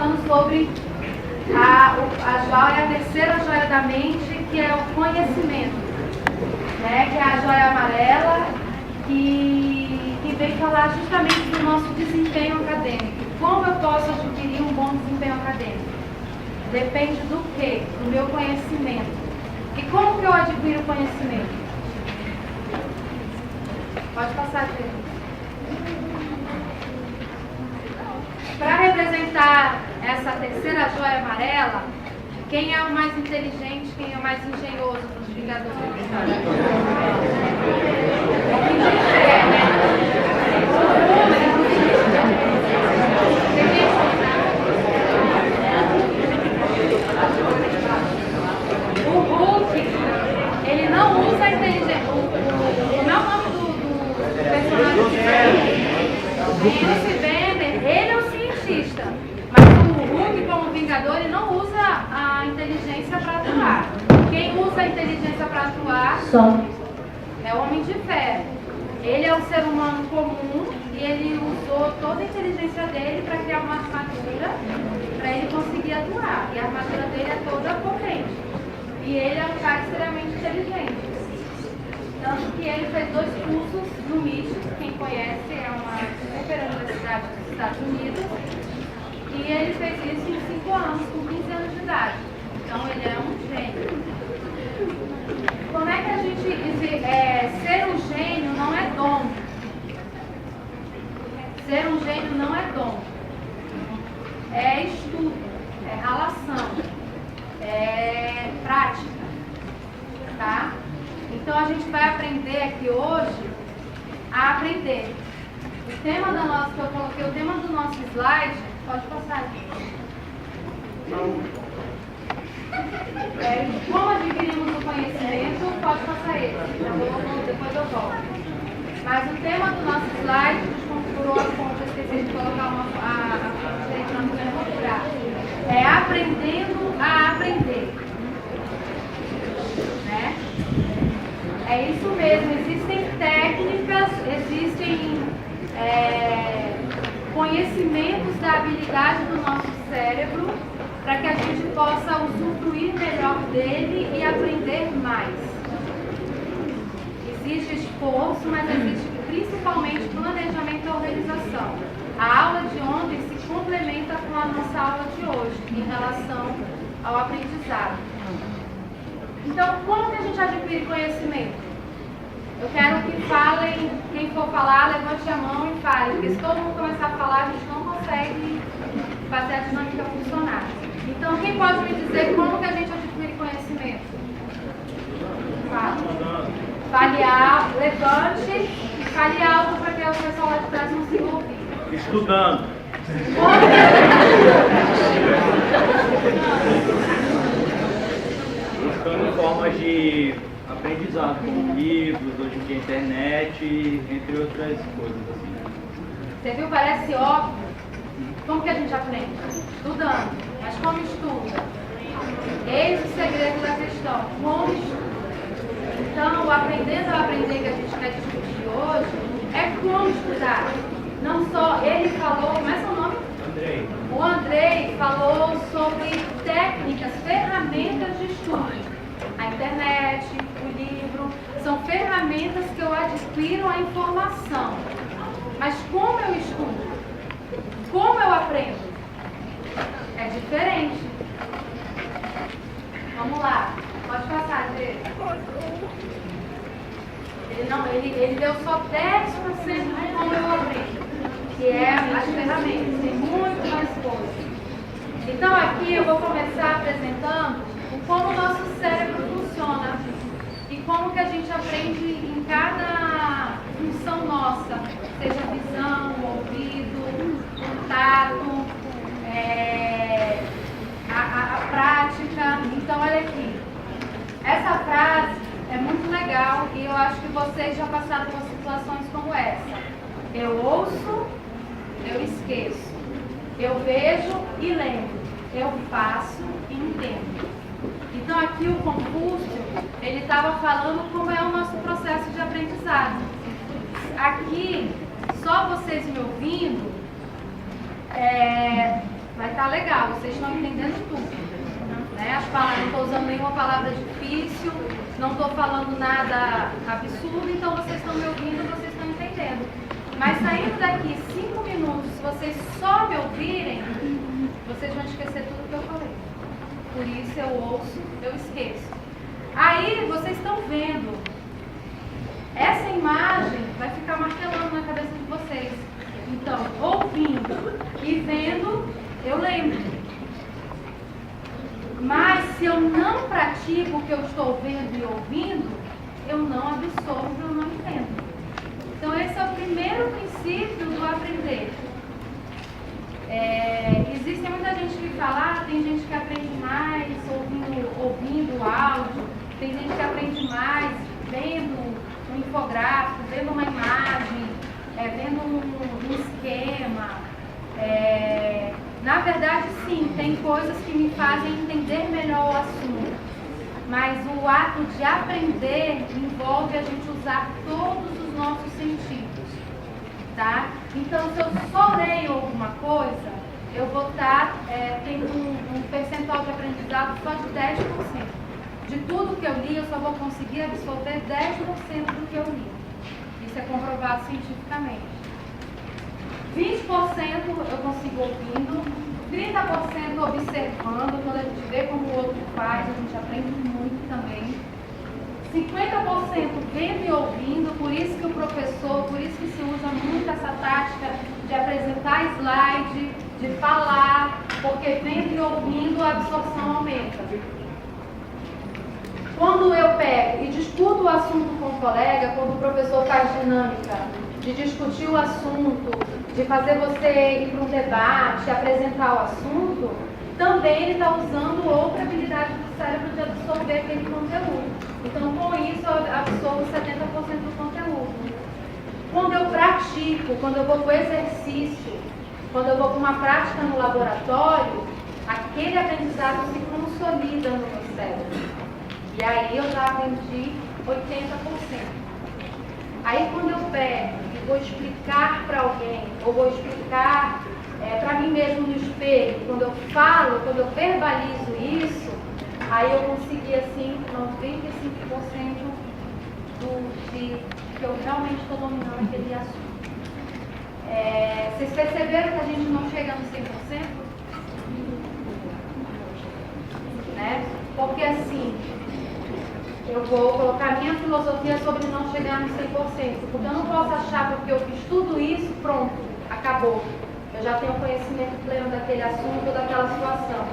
falando sobre a joia, a terceira joia da mente, que é o conhecimento, né? Que é a joia amarela, que vem falar justamente do nosso desempenho acadêmico. Como eu posso adquirir um bom desempenho acadêmico? Depende do quê? Do meu conhecimento. E como que eu adquiro conhecimento? Pode passar, Pedro. Para representar essa terceira joia amarela, quem é o mais inteligente, quem é o mais engenhoso dos Vingadores? O Hulk, ele não usa a inteligência. Como é o nome do personagem dele? Bruce Banner, ele é o cientista. Mas o Hulk, como Vingador, ele não usa a inteligência para atuar. Quem usa a inteligência para atuar é o Homem de Ferro. Ele é um ser humano comum e ele usou toda a inteligência dele para criar uma armadura para ele conseguir atuar. E a armadura dele é toda potente. E ele é um cara extremamente inteligente. Tanto que ele fez 2 cursos no MIT, quem conhece, é uma super universidade dos Estados Unidos. E ele fez isso em 5 anos, com 15 anos de idade. Então ele é um gênio. Como é que a gente diz? Ser um gênio não é dom. Ser um gênio não é dom. É estudo, é relação, é prática, tá? Então a gente vai aprender aqui hoje a aprender. O tema da nossa, que eu coloquei, o tema do nosso slide, pode passar aqui. Como adquirimos o conhecimento, pode passar ele. Depois eu volto. Mas o tema do nosso slide, desconfigurou a fonte, eu esqueci de colocar a fonte não vai configurar. É aprendendo a aprender. Né? É isso mesmo, existem técnicas, existem conhecimentos da habilidade do nosso cérebro para que a gente possa usufruir melhor dele e aprender mais. Existe esforço, mas existe principalmente planejamento e organização. A aula de ontem se complementa com a nossa aula de hoje em relação ao aprendizado. Então, como que a gente adquire conhecimento? Eu quero que falem, quem for falar, levante a mão e fale, porque se todo mundo começar a falar, a gente não consegue fazer a dinâmica funcionar. Então, quem pode me dizer como que a gente adquire conhecimento? Fale alto, levante e fale alto para que o pessoal lá de trás consiga ouvir. Estudando. Buscando formas de aprendizado, como livros, hoje em dia internet, entre outras coisas assim. Você viu? Parece óbvio. Como que a gente aprende? Estudando. Mas como estuda? Eis o segredo da questão. Como estuda? Então, o aprendendo a aprender que a gente quer discutir hoje é como estudar. Não só ele falou, como é seu nome? Andrei. O Andrei falou sobre técnicas, ferramentas de estudo. A internet, o livro, são ferramentas que eu adquiro a informação. Mas como eu estudo? Como eu aprendo? É diferente. Vamos lá. Pode passar, Andrei. Ele deu só 10% de como eu aprendo, que é as ferramentas. Tem muito mais coisas. Então aqui eu vou começar apresentando como o nosso cérebro funciona e como que a gente aprende em cada função nossa, seja visão, ouvido, tato, a prática. Então olha aqui, essa frase é muito legal e eu acho que vocês já passaram por situações como essa. Eu ouço, eu esqueço, eu vejo e lembro, eu faço e entendo. Então aqui o Confúcio, ele estava falando como é o nosso processo de aprendizado. Aqui, só vocês me ouvindo, vai estar legal, vocês estão entendendo tudo. Né? As palavras, não estou usando nenhuma palavra difícil, não estou falando nada absurdo, então vocês estão me ouvindo, vocês estão entendendo. Mas saindo daqui 5 minutos, se vocês só me ouvirem, vocês vão esquecer tudo que eu falei. Por isso eu ouço, eu esqueço. Aí vocês estão vendo. Essa imagem vai ficar martelando na cabeça de vocês. Então, ouvindo e vendo, eu lembro. Mas se eu não pratico o que eu estou vendo e ouvindo, eu não absorvo, eu não entendo. Então esse é o primeiro princípio do aprender. Existe muita gente que fala, tem gente que aprende mais ouvindo áudio, tem gente que aprende mais vendo um infográfico, vendo uma imagem, vendo um esquema. Na verdade, sim, tem coisas que me fazem entender melhor o assunto, mas o ato de aprender envolve a gente usar todos os nossos sentidos, tá? Então, se eu só leio alguma coisa, eu vou estar tendo um percentual de aprendizado só de 10%. De tudo que eu li, eu só vou conseguir absorver 10% do que eu li. Isso é comprovado cientificamente. 20% eu consigo ouvindo, 30% observando, quando a gente vê como o outro faz, a gente aprende muito também. 50% vendo e ouvindo, por isso que o professor, por isso que se usa muito essa tática de apresentar slide, de falar, porque vendo e ouvindo a absorção aumenta. Quando eu pego e discuto o assunto com o colega, quando o professor faz dinâmica, de discutir o assunto, de fazer você ir para um debate, apresentar o assunto, também ele está usando outra habilidade do cérebro de absorver aquele conteúdo. Então, com isso, eu absorvo 70% do conteúdo. Quando eu pratico, quando eu vou para o exercício, quando eu vou para uma prática no laboratório, aquele aprendizado se consolida no meu cérebro. E aí eu já aprendi 80%. Aí quando eu pego e vou explicar para alguém, ou vou explicar para mim mesmo no espelho, quando eu falo, quando eu verbalizo isso, aí eu consegui assim 95% que eu realmente estou dominando aquele assunto. Vocês perceberam que a gente não chega no 100%? Né? Porque assim, eu vou colocar minha filosofia sobre não chegar no 100%, porque eu não posso achar porque eu fiz tudo isso, pronto, acabou. Eu já tenho conhecimento pleno daquele assunto ou daquela situação.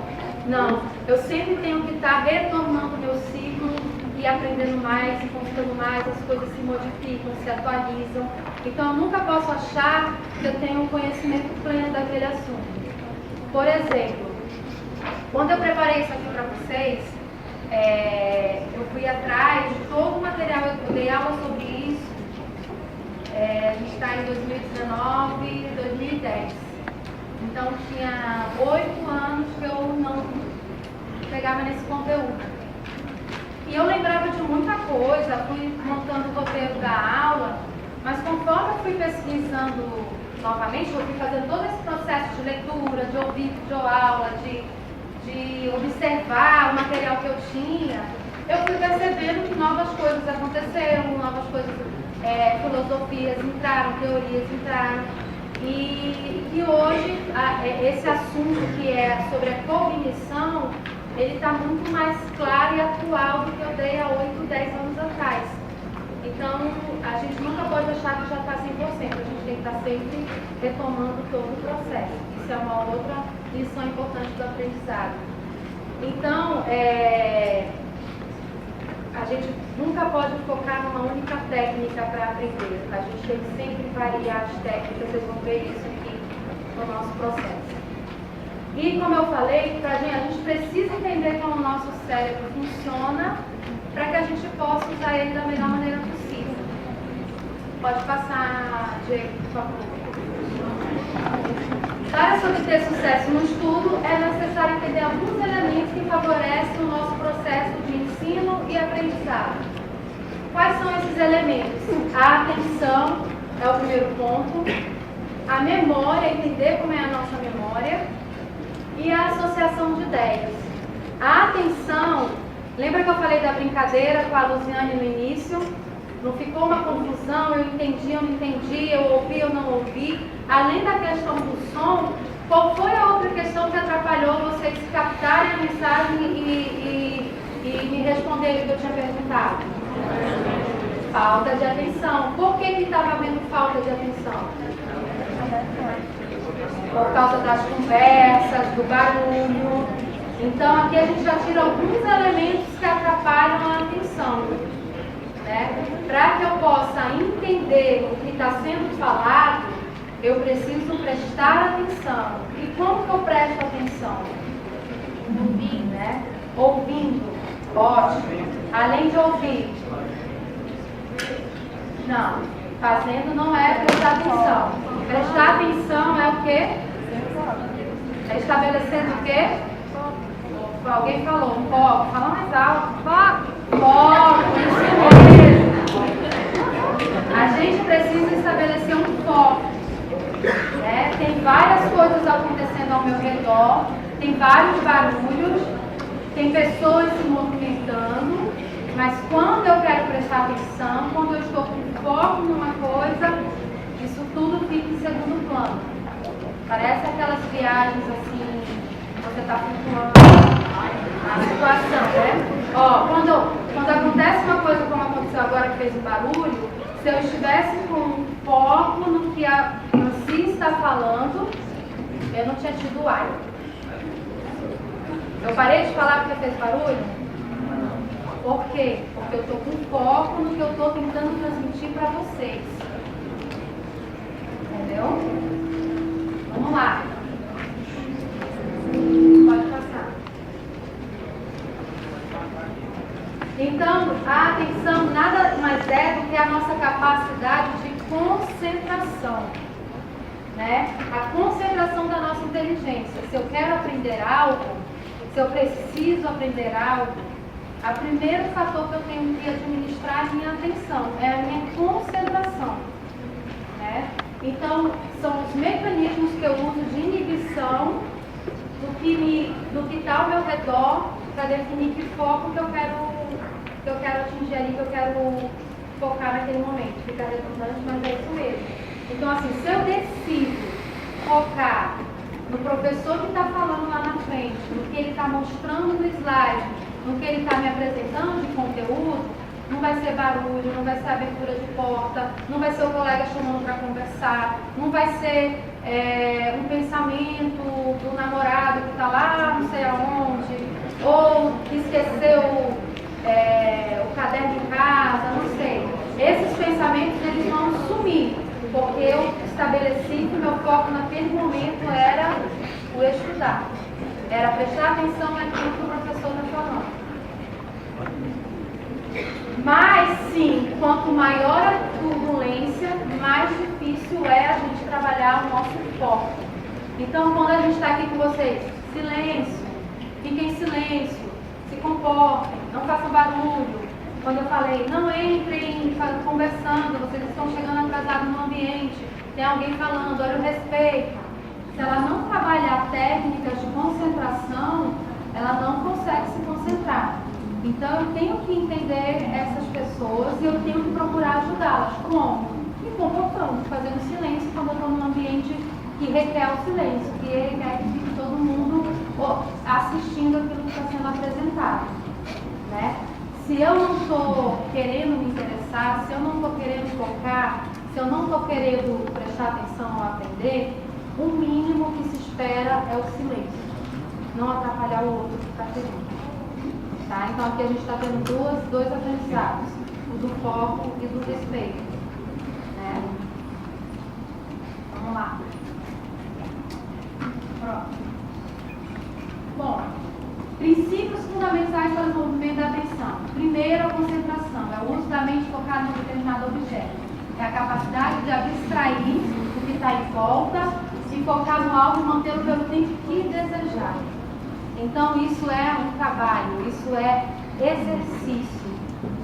Não, eu sempre tenho que estar retornando meu ciclo e aprendendo mais e conquistando mais, as coisas se modificam, se atualizam. Então eu nunca posso achar que eu tenho um conhecimento pleno daquele assunto. Por exemplo, quando eu preparei isso aqui para vocês, eu fui atrás de todo o material, eu dei aula sobre isso. A gente está em 2019, 2010. Então tinha 8 anos que eu não pegava nesse conteúdo. E eu lembrava de muita coisa, fui montando o roteiro da aula, mas conforme eu fui pesquisando novamente, eu fui fazendo todo esse processo de leitura, de ouvir videoaula, de observar o material que eu tinha, eu fui percebendo que novas coisas aconteceram, novas coisas, filosofias entraram, teorias entraram. E hoje, esse assunto que é sobre a cognição, ele está muito mais claro e atual do que eu dei há 8, 10 anos atrás. Então, a gente nunca pode achar que já está 100%, a gente tem que estar sempre retomando todo o processo. Isso é uma outra lição importante do aprendizado. Então, a gente nunca pode focar numa única técnica para aprender. A gente tem que sempre variar as técnicas, vocês vão ver isso aqui no nosso processo. E como eu falei, a gente precisa entender como o nosso cérebro funciona para que a gente possa usar ele da melhor maneira possível. Pode passar, Diego, por favor. Para se obter sucesso no estudo, é necessário entender alguns elementos que favorecem o nosso processo de ensino e aprendizado. Quais são esses elementos? A atenção é o primeiro ponto. A memória, entender como é a nossa memória. e a associação de ideias. A atenção, lembra que eu falei da brincadeira com a Luziane no início? Não ficou uma confusão, eu entendi, eu não entendi, eu ouvi, eu não ouvi. Além da questão do som, qual foi a outra questão que atrapalhou vocês captarem a mensagem e me responderem o que eu tinha perguntado? Falta de atenção. Por que estava havendo falta de atenção? Por causa das conversas, do barulho. Então aqui a gente já tira alguns elementos que atrapalham a atenção, né? Para que eu possa entender o que está sendo falado, eu preciso prestar atenção. E como que eu presto atenção? Ouvindo, né? Ouvindo. Ótimo. Além de ouvir. Não. Fazendo não é prestar atenção. Prestar atenção é o quê? É estabelecendo o quê? Alguém falou, foco. Fala mais alto. Foco, isso mesmo. A gente precisa estabelecer um foco. Né? Tem várias coisas acontecendo ao meu redor, tem vários barulhos, tem pessoas se movimentando, mas quando eu quero prestar atenção, quando eu estou com foco numa coisa, isso tudo fica em segundo plano. Parece aquelas viagens assim, você está flutuando a situação, né? Ó, quando acontece uma coisa como aconteceu agora que fez um barulho, se eu estivesse com foco no que a Nancy está falando, eu não tinha tido ar. Eu parei de falar porque fez barulho? Por quê? Porque eu estou com foco no que eu estou tentando transmitir para vocês. Entendeu? Vamos lá. Pode passar. Então, a atenção nada mais é do que a nossa capacidade de concentração, né? A concentração da nossa inteligência. Se eu quero aprender algo, se eu preciso aprender algo, o primeiro fator que eu tenho que administrar é a minha atenção, é a minha concentração, né? Então, são os mecanismos que eu uso de inibição do que está ao meu redor para definir que foco que eu quero atingir ali, que eu quero focar naquele momento. Fica redundante, mas é isso mesmo. Então, assim, se eu decido focar no professor que está falando lá na frente, no que ele está mostrando no slide, no que ele está me apresentando de conteúdo, não vai ser barulho, não vai ser abertura de porta, não vai ser o colega chamando para conversar, não vai ser um pensamento do namorado que está lá não sei aonde, ou que esqueceu o caderno em casa, não sei. Esses pensamentos eles vão sumir, porque eu estabeleci que meu foco naquele momento era o estudar, era prestar atenção naquilo que o professor está falando. Mas sim, quanto maior a turbulência, mais difícil é a gente trabalhar o nosso foco. Então, quando a gente está aqui com vocês, silêncio, fiquem em silêncio, se comportem, não façam barulho. Quando eu falei, não entrem conversando, vocês estão chegando atrasados no ambiente, tem alguém falando, olha o respeito. Se ela não trabalhar técnicas de concentração, ela não consegue se concentrar. Então eu tenho que entender essas pessoas e eu tenho que procurar ajudá-las. Como? Me comportando, fazendo silêncio quando eu estou num ambiente que requer o silêncio, que requer que fique todo mundo assistindo aquilo que está sendo apresentado, né? Se eu não estou querendo me interessar, se eu não estou querendo focar, se eu não estou querendo prestar atenção ou aprender, o mínimo que se espera é o silêncio. Não atrapalhar o outro que está querendo. Tá? Então aqui a gente está tendo dois aprendizados, o do foco e do respeito, né? Vamos lá. Pronto. Bom, princípios fundamentais para o desenvolvimento da atenção. Primeiro, a concentração, é o uso da mente focada em um determinado objeto. É a capacidade de abstrair o que está em volta, se focar no alvo e mantê-lo pelo tempo que desejar. Então isso é um trabalho, isso é exercício.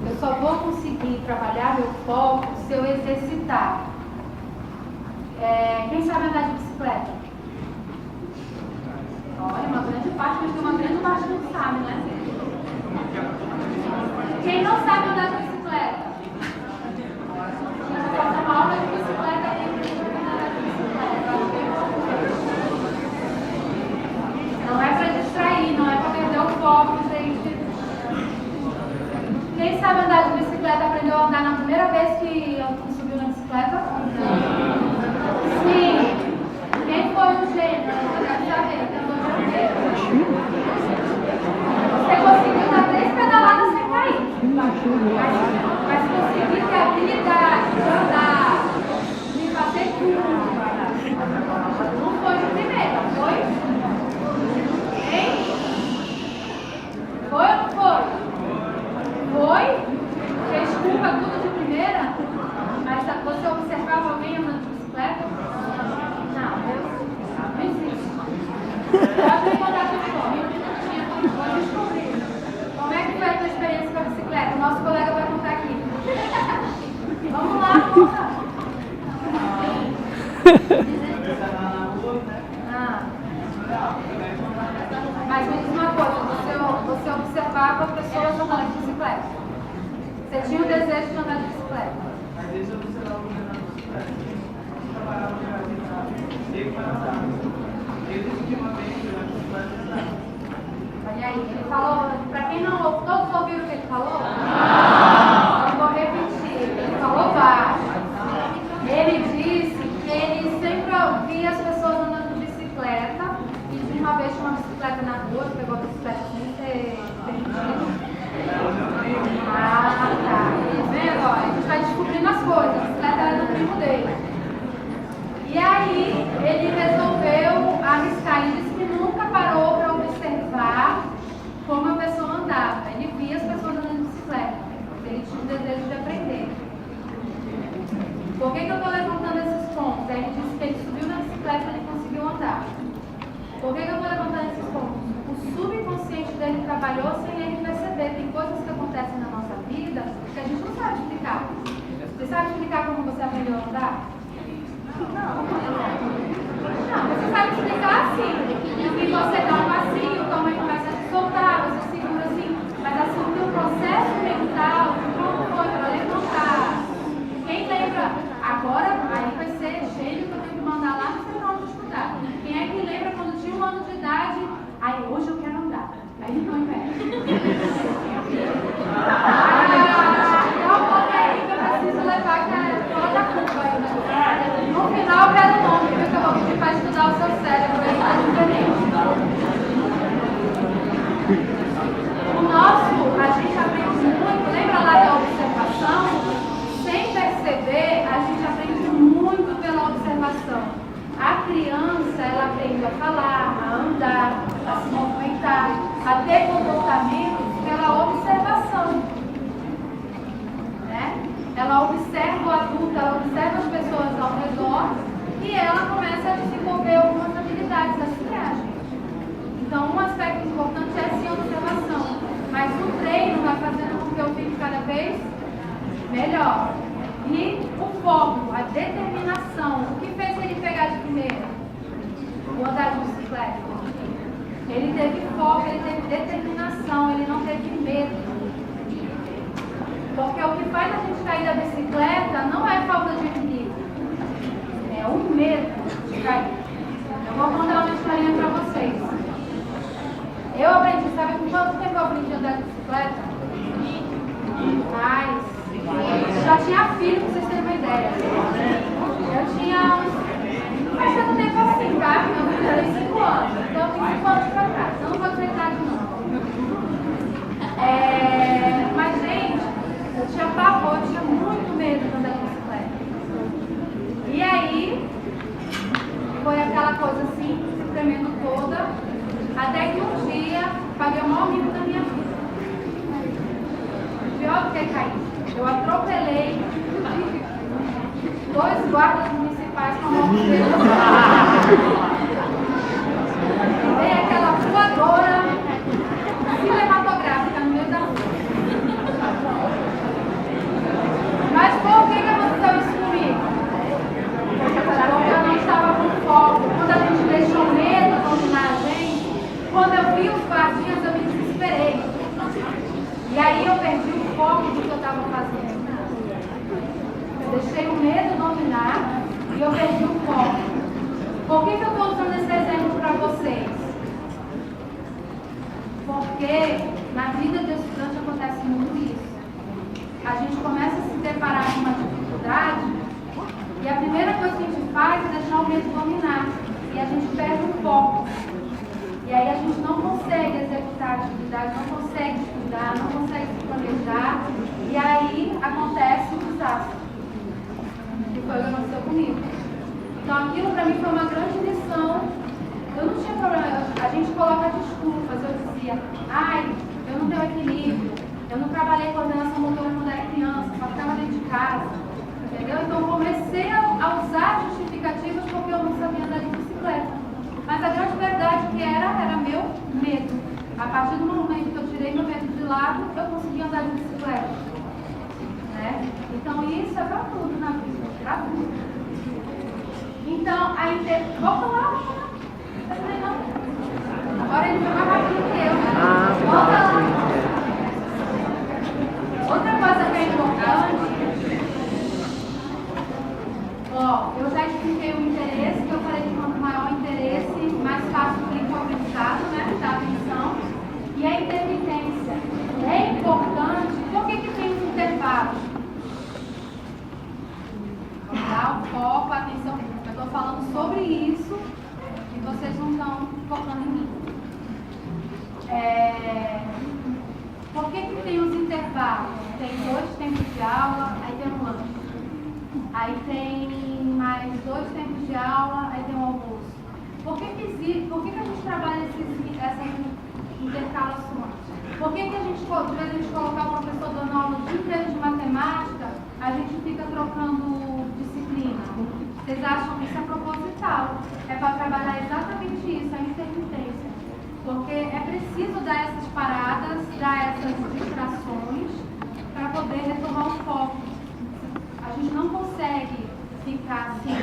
Eu só vou conseguir trabalhar meu foco se eu exercitar. Quem sabe andar de bicicleta? Olha, uma grande parte, mas tem uma grande parte que não sabe, né? Quem não sabe andar de bicicleta? Você faz uma aula de bicicleta e tem andar de bicicleta. Não é para distrair, não é para perder o foco, gente. Quem sabe andar de bicicleta aprendeu a andar na primeira vez que subiu na bicicleta? Sim. Quem foi o gênio? Você conseguiu dar 3 pedaladas sem cair. Mas conseguir ter a habilidade de andar, de fazer tudo. Não foi o primeiro, foi? Hein? Foi ou não foi? Foi? Fez curva tudo de primeira? Mas você observava alguém andando de bicicleta? Não, não existe. Pode me contar tua história. Vou descobrir. Como é que foi a tua experiência com a bicicleta? O nosso colega vai contar aqui. Vamos lá, conta. Mas me diz uma coisa, você observava pessoas andando de bicicleta? Você tinha o desejo de andar de bicicleta? Às vezes eu observava alguém andando de bicicleta. Eu trabalhava no jardinizado. Eu decidi uma vez que eu ia de bicicleta. Olha aí, ele falou, pra quem não ouve, todos ouviram o que ele falou? Eu vou repetir, ele falou baixo. Ele disse que ele sempre ouvia as pessoas andando de bicicleta e de uma vez tinha uma bicicleta na rua, ele pegou a bicicleta sem ser permitido. Ah, tá. Tá vendo? Ó, a gente vai descobrindo as coisas. A bicicleta era do primo dele. E aí, ele resolveu arriscar. Ele disse que nunca parou para observar como a pessoa andava. Ele via as pessoas andando de bicicleta. Ele tinha o desejo de aprender. Por que eu estou levantando esses pontos? Aí ele disse que ele subiu na bicicleta e ele conseguiu andar. Por que eu estou levantando esses pontos? O subconsciente dele trabalhou sem ele perceber. Tem coisas que acontecem na nossa vida que a gente não sabe explicar. Você sabe explicar como você aprendeu a andar? Não, você sabe explicar assim. Que você dá um passinho, tua mãe começa a te soltar, você segura assim. Mas assim, o teu processo mental, como foi para levantar? Quem lembra? Agora, aí vai ser cheio que eu tenho que mandar lá no centro de estudar. Quem é que lembra quando tinha 1 ano de idade? Aí, hoje eu quero andar. Aí não investe. Então, bota aí que eu preciso levar que é fora da curva aí, né? No final, eu quero o nome, viu? Que eu vou pedir para estudar o seu cérebro aí, tá diferente. O nosso, a gente aprende muito, lembra lá da observação? Sem perceber, a gente aprende muito pela observação. A criança, ela aprende a falar, a andar, a se movimentar, a ter comportamentos pela observação. Né? Ela observa o adulto, ela observa as pessoas ao redor e ela começa a desenvolver algumas habilidades assim, gente. Então, um aspecto importante é sim a observação. Mas o treino vai fazendo com que eu fique cada vez melhor. E o foco, a determinação. O que fez ele pegar de primeira? O andar de bicicleta. Ele teve foco, ele teve determinação, ele não teve medo. Porque o que faz a gente cair da bicicleta não é falta de equilíbrio. É o medo de cair. Eu vou contar uma historinha para vocês. Eu aprendi, sabe com quanto tempo eu aprendi a andar de bicicleta? Eu já tinha filho, pra vocês terem uma ideia. Eu tinha uns... Mas eu não tenho assim, tá? Meu filho tem 5 anos. Então eu tenho 5 anos pra trás. Eu não vou dizer idade, não. Mas, gente, eu tinha pavor, eu tinha muito medo de andar de bicicleta. E aí, foi aquela coisa assim, se tremendo toda. Até que um dia, paguei o maior mico da minha vida. Pior do que cair. Eu atropelei 2 guardas municipais com a mão de Deus. E dei aquela voadora cinematográfica no meio da rua. Mas por que aconteceu isso comigo? Porque eu não estava com foco. Quando a gente deixa o medo dominar a gente, vida de estudante acontece muito isso. A gente começa a se deparar com uma dificuldade e a primeira coisa que a gente faz é deixar o medo dominar. E a gente perde o foco. E aí a gente não consegue executar a atividade, não consegue estudar, não consegue se planejar. E aí acontece o desastre. Que foi o que aconteceu comigo. Então aquilo para mim foi uma grande lição. Eu não tinha problema, a gente coloca desculpas. Eu dizia, eu não tenho equilíbrio, eu não trabalhei coordenação motora quando era criança, só ficava dentro de casa. Entendeu? Então eu comecei a usar justificativas porque eu não sabia andar de bicicleta. Mas a grande verdade que era meu medo. A partir do momento que eu tirei meu medo de lado, eu consegui andar de bicicleta. Né? Então isso é para tudo na vida, para tudo. Então, vou falar. Agora ele foi mais rápido que eu. Volta lá. Outra coisa que é importante. Eu já expliquei o interesse, que eu falei que quanto maior o interesse, mais fácil fica o aprendizado, né? Da atenção. E a intermitência. É importante. Por que tem os intervalos? Tá? O foco, a atenção. Eu estou falando sobre isso e vocês não estão focando em mim. Por que tem os intervalos? Tem 2 tempos de aula, aí tem um lanche. Aí tem mais 2 tempos de aula, aí tem um almoço. Por que a gente trabalha essas intercalações? Por que a gente, de vez a gente colocar o professor dando aula o dia inteiro de matemática, a gente fica trocando disciplina? Vocês acham que isso é proposital? É para trabalhar exatamente isso, a intermitência. Porque é preciso dar essas paradas, dar essas distrações para poder retomar o foco. A gente não consegue ficar assim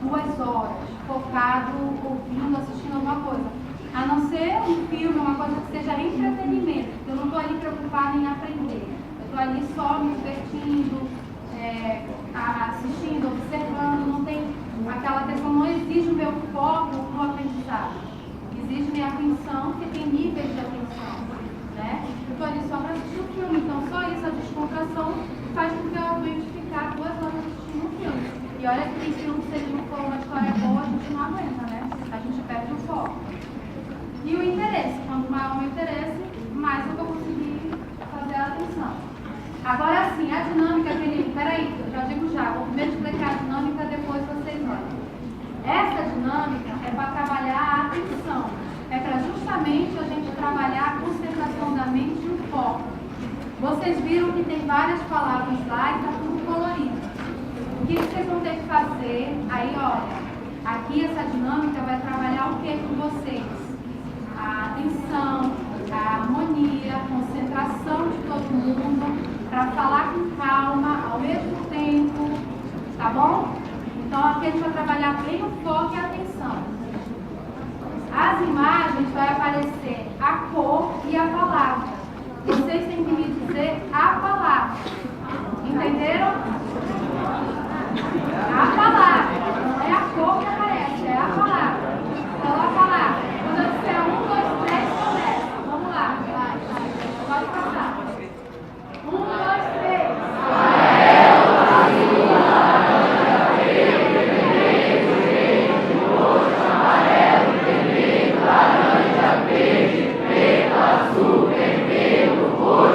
2 horas focado, ouvindo, assistindo alguma coisa. A não ser um filme, uma coisa que seja entretenimento. Eu não estou ali preocupada em aprender. Eu estou ali só me divertindo, assistindo, observando. Não tem aquela questão, não exige o meu foco no aprendizado. Exige minha atenção, porque tem níveis de atenção. Né? Eu estou ali só para assistir o filme. Então só isso, a descontração, faz com que eu aguente ficar 2 horas assistindo um filme. E olha que tem filme, se ele não for uma história boa, a gente não aguenta, né? A gente perde o foco. E o interesse. Quanto maior o meu interesse, mais eu vou conseguir fazer a atenção. Agora sim, a dinâmica que ele... Peraí, eu já digo já. Vou primeiro explicar a dinâmica, depois vocês olham. Essa dinâmica é para trabalhar a atenção. É para justamente a gente trabalhar a concentração da mente e o foco. Vocês viram que tem várias palavras lá e está tudo colorido. O que vocês vão ter que fazer? Aí, olha, aqui essa dinâmica vai trabalhar o que com vocês? A atenção, a harmonia, a concentração de todo mundo, para falar com calma, ao mesmo tempo, tá bom? Então aqui a gente vai trabalhar bem o foco e a atenção. As imagens vai aparecer a cor e a palavra. Vocês têm que me dizer a palavra. Entenderam? A palavra. Não é a cor que aparece, é a palavra. Então a palavra. Quando eu disser 1, 2, 3, começa. Vamos lá. Pode passar. 1, 2, 3. Azul, vermelho, roxo.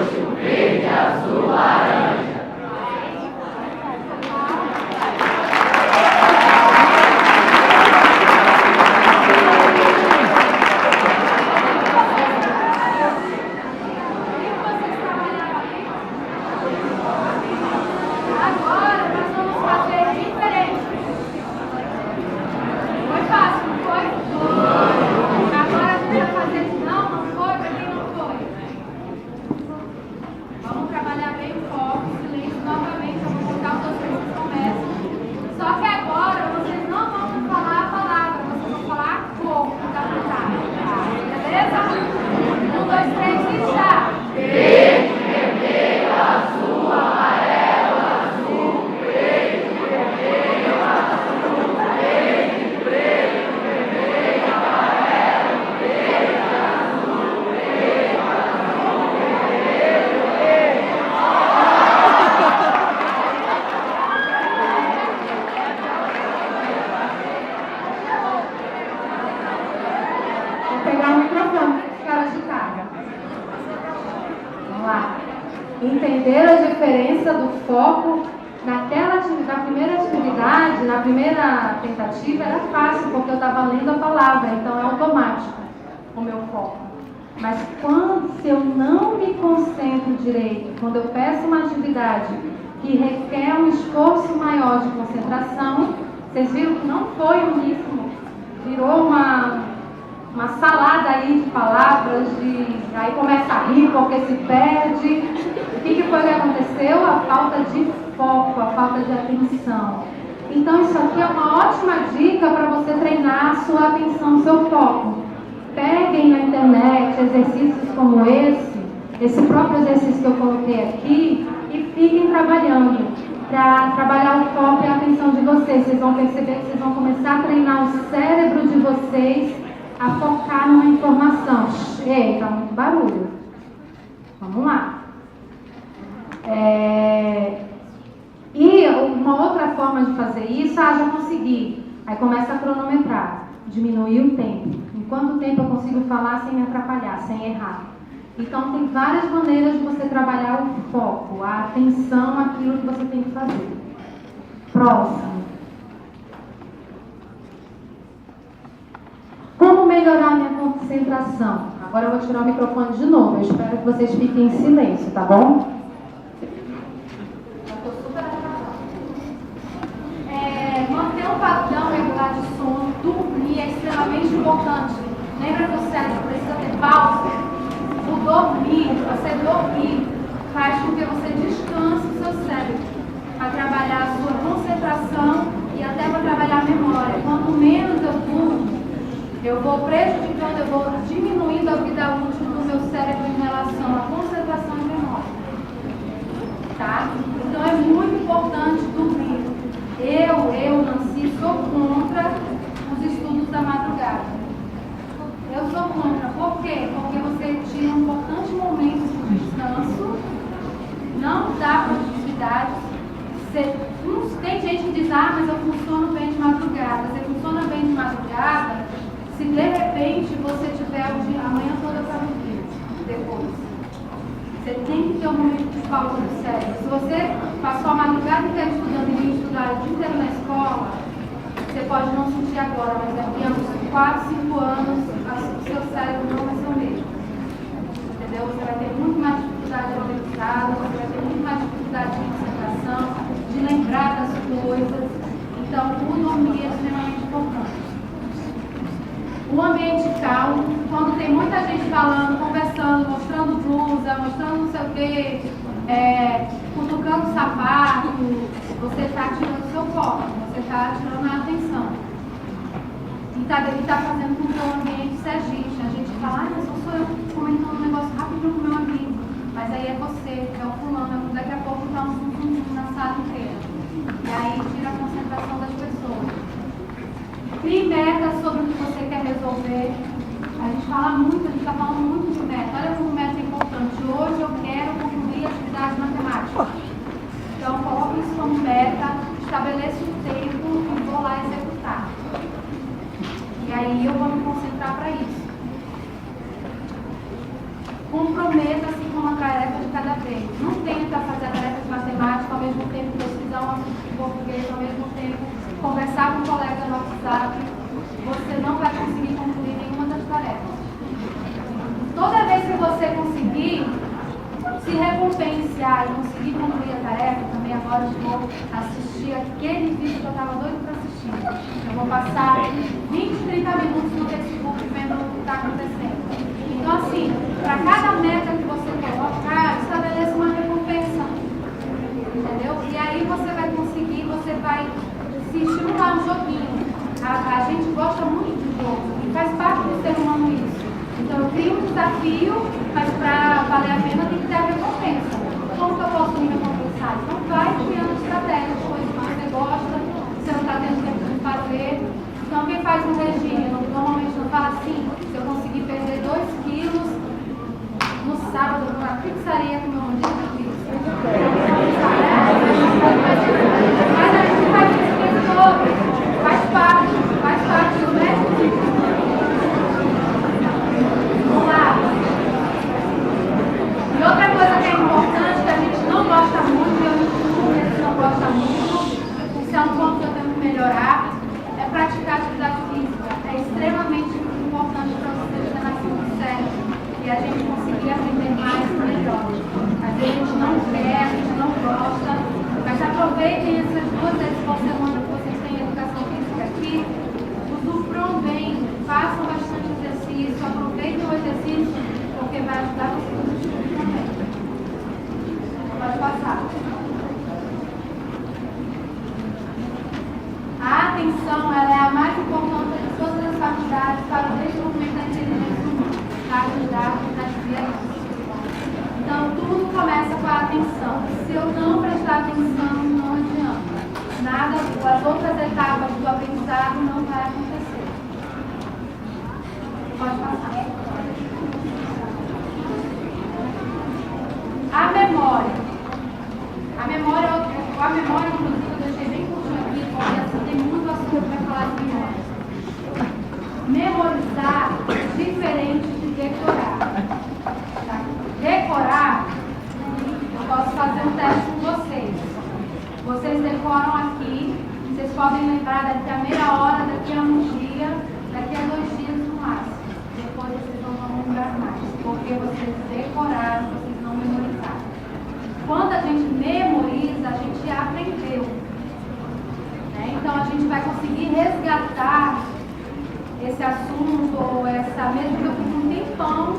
entenderam a diferença do foco. Na primeira atividade, na primeira tentativa, era fácil, porque eu estava lendo a palavra, então é automático o meu foco. Mas se eu não me concentro direito, quando eu peço uma atividade que requer um esforço maior de concentração, vocês viram que não foi uníssono, virou uma salada aí de palavras, aí começa a rir porque se perde. O que foi que aconteceu? A falta de foco, a falta de atenção. Então isso aqui é uma ótima dica para você treinar a sua atenção, o seu foco. Peguem na internet exercícios como esse próprio exercício que eu coloquei aqui, e fiquem trabalhando para trabalhar o foco e a atenção de vocês. Vocês vão perceber que vocês vão começar a treinar o cérebro de vocês a focar numa informação. Eita, muito barulho. Vamos lá. E uma outra forma de fazer isso, já consegui. Aí começa a cronometrar, diminuir o tempo. Em quanto tempo eu consigo falar sem me atrapalhar, sem errar? Então tem várias maneiras de você trabalhar o foco, a atenção àquilo que você tem que fazer. Próximo. Como melhorar minha concentração? Agora eu vou tirar o microfone de novo. Eu espero que vocês fiquem em silêncio, tá bom? Eu tô super atrasada. Manter um padrão regular de sono, dormir é extremamente importante. Lembra que o cérebro precisa ter pausa? O dormir, você dormir, faz com que você descanse o seu cérebro para trabalhar a sua concentração e até para trabalhar a memória. Quanto menos eu durmo, eu vou prejudicando, eu vou diminuindo a vida útil do meu cérebro em relação à concentração e memória. Tá? Então é muito importante dormir. Eu, Nancy, sou contra os estudos da madrugada. Eu sou contra. Por quê? Porque você tira um importante momento de descanso, não dá produtividade. Tem gente que diz, mas eu funciono bem de madrugada. Você funciona bem de madrugada se de repente você tiver o dia, a manhã toda para dormir depois. Você tem que ter um momento de pausa do cérebro. Se você passou a madrugada inteira estudando e estudar o dia inteiro na escola, você pode não sentir agora, mas daqui a uns 4, 5 anos, o seu cérebro não vai ser o mesmo. Entendeu? Você vai ter muito mais dificuldade de aprendizado, você vai ter muito mais dificuldade de concentração, de lembrar das coisas. Então, o dormir é extremamente importante. O ambiente calmo, quando tem muita gente falando, conversando, mostrando blusa, mostrando não sei o quê, cutucando o sapato, você está tirando o seu foco, você está tirando a atenção. E está fazendo com que o ambiente se agite. A gente fala, mas sou eu comentando um negócio rápido com o meu amigo. Mas aí é você, é o fulano, daqui a pouco está um zum na sala inteira. E aí tira a concentração das pessoas. Crie metas sobre o que você quer resolver. A gente fala muito, a gente está falando muito de meta. Olha como meta é importante. Hoje eu quero concluir atividade matemática. Então coloque isso como meta, estabeleça o tempo e vou lá executar. E aí eu vou me concentrar para isso. Comprometa-se com uma tarefa de cada vez. Não tenta fazer a tarefa de matemática ao mesmo tempo que pesquisar um assunto de português, ao mesmo tempo conversar com um colega no WhatsApp. Você não vai conseguir concluir nenhuma das tarefas. Toda vez que você conseguir se recompensear e conseguir concluir a tarefa, também agora eu vou assistir aquele vídeo que eu estava doido para assistir. Eu vou passar 20, 30 minutos no Facebook vendo o que está acontecendo. Então, assim, para cada meta que você colocar, estabeleça uma recompensa. Entendeu? E aí você vai conseguir, você vai se estimular um joguinho. A gente gosta muito de jogo e faz parte do ser humano isso. Então eu crio um desafio, mas para valer a pena tem que ter a recompensa. Como que eu posso me recompensar? Então vai criando estratégias, coisas que você gosta, você não está tendo tempo de fazer. Então quem faz um regime, normalmente não fala assim, se eu conseguir perder 2 quilos no sábado, eu vou na pizzaria com meu mandinho de pizza. Mas a gente faz isso todo. Faz parte do método. Vamos lá. E melhorar é praticar atividade física. É extremamente importante para você ter nação do cérebro e a gente conseguir aprender mais e melhor. Às vezes a gente não quer, a gente não gosta, mas aproveitem essas 2 vezes por semana que vocês têm educação física aqui, usufruam bem, façam bastante exercício, aproveitem o exercício, porque vai ajudar vocês no estudo também. Pode passar. A atenção ela é a mais importante de todas as faculdades para o desenvolvimento da inteligência humana, para ajudar nas crianças. Então, tudo começa com a atenção. Se eu não prestar atenção, não adianta. Nada, as outras etapas do aprendizado não vai acontecer. Pode passar. A memória. A memória, inclusive, eu deixei bem curtinho aqui, porque assim tem muito assunto para falar de memória. Memorizar é diferente de decorar. Tá? Decorar, eu posso fazer um teste com vocês. Vocês decoram aqui, vocês podem lembrar daqui a meia hora, daqui a um dia, daqui a 2 dias no máximo. Depois vocês não vão lembrar mais, porque vocês decoraram, vocês não memorizaram. Quando a gente memoriza, a gente aprendeu. Né? Então a gente vai conseguir resgatar esse assunto, ou essa, mesmo que eu fique um tempão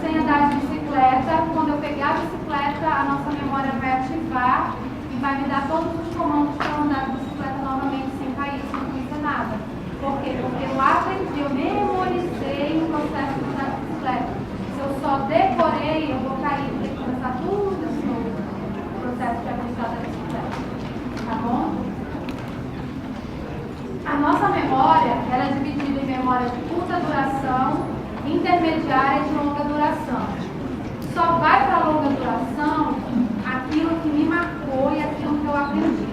sem andar de bicicleta, quando eu pegar a bicicleta, a nossa memória vai ativar e vai me dar todos os comandos para andar de bicicleta novamente sem cair, sem acontecer nada. Por quê? Porque eu aprendi, eu memorizei o processo de andar de bicicleta. Se eu só decorei, eu vou cair, vou ter que começar tudo de novo, o processo de aprendizado da bicicleta. Tá bom? A nossa memória, ela é dividida em memória de curta duração, intermediária e de longa duração. Só vai para a longa duração aquilo que me marcou e aquilo que eu aprendi.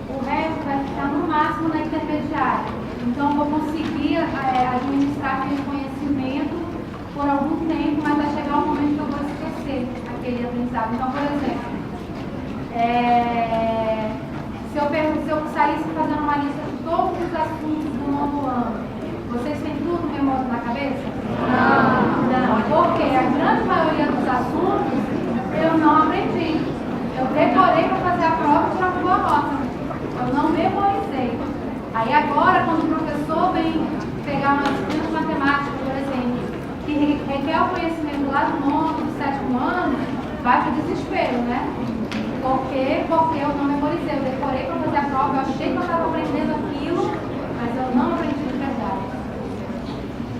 O resto vai ficar no máximo na intermediária. Então eu vou conseguir administrar aquele conhecimento por algum tempo, mas vai chegar um momento que eu vou esquecer aquele aprendizado. Então, por exemplo, se eu saísse fazendo uma lista de todos os assuntos do novo ano, vocês têm tudo memória na cabeça? Não. Porque a grande maioria dos assuntos eu não aprendi. Eu decorei para fazer a prova e tirar uma boa nota. Eu não memorizei. Aí agora, quando o professor vem pegar uma disciplina de matemática, por exemplo, que requer o conhecimento lá do 9º, do 7º ano, vai para o desespero, né? Porque eu não memorizei. Eu decorei para fazer a prova, eu achei que eu estava aprendendo aquilo, mas eu não aprendi de verdade.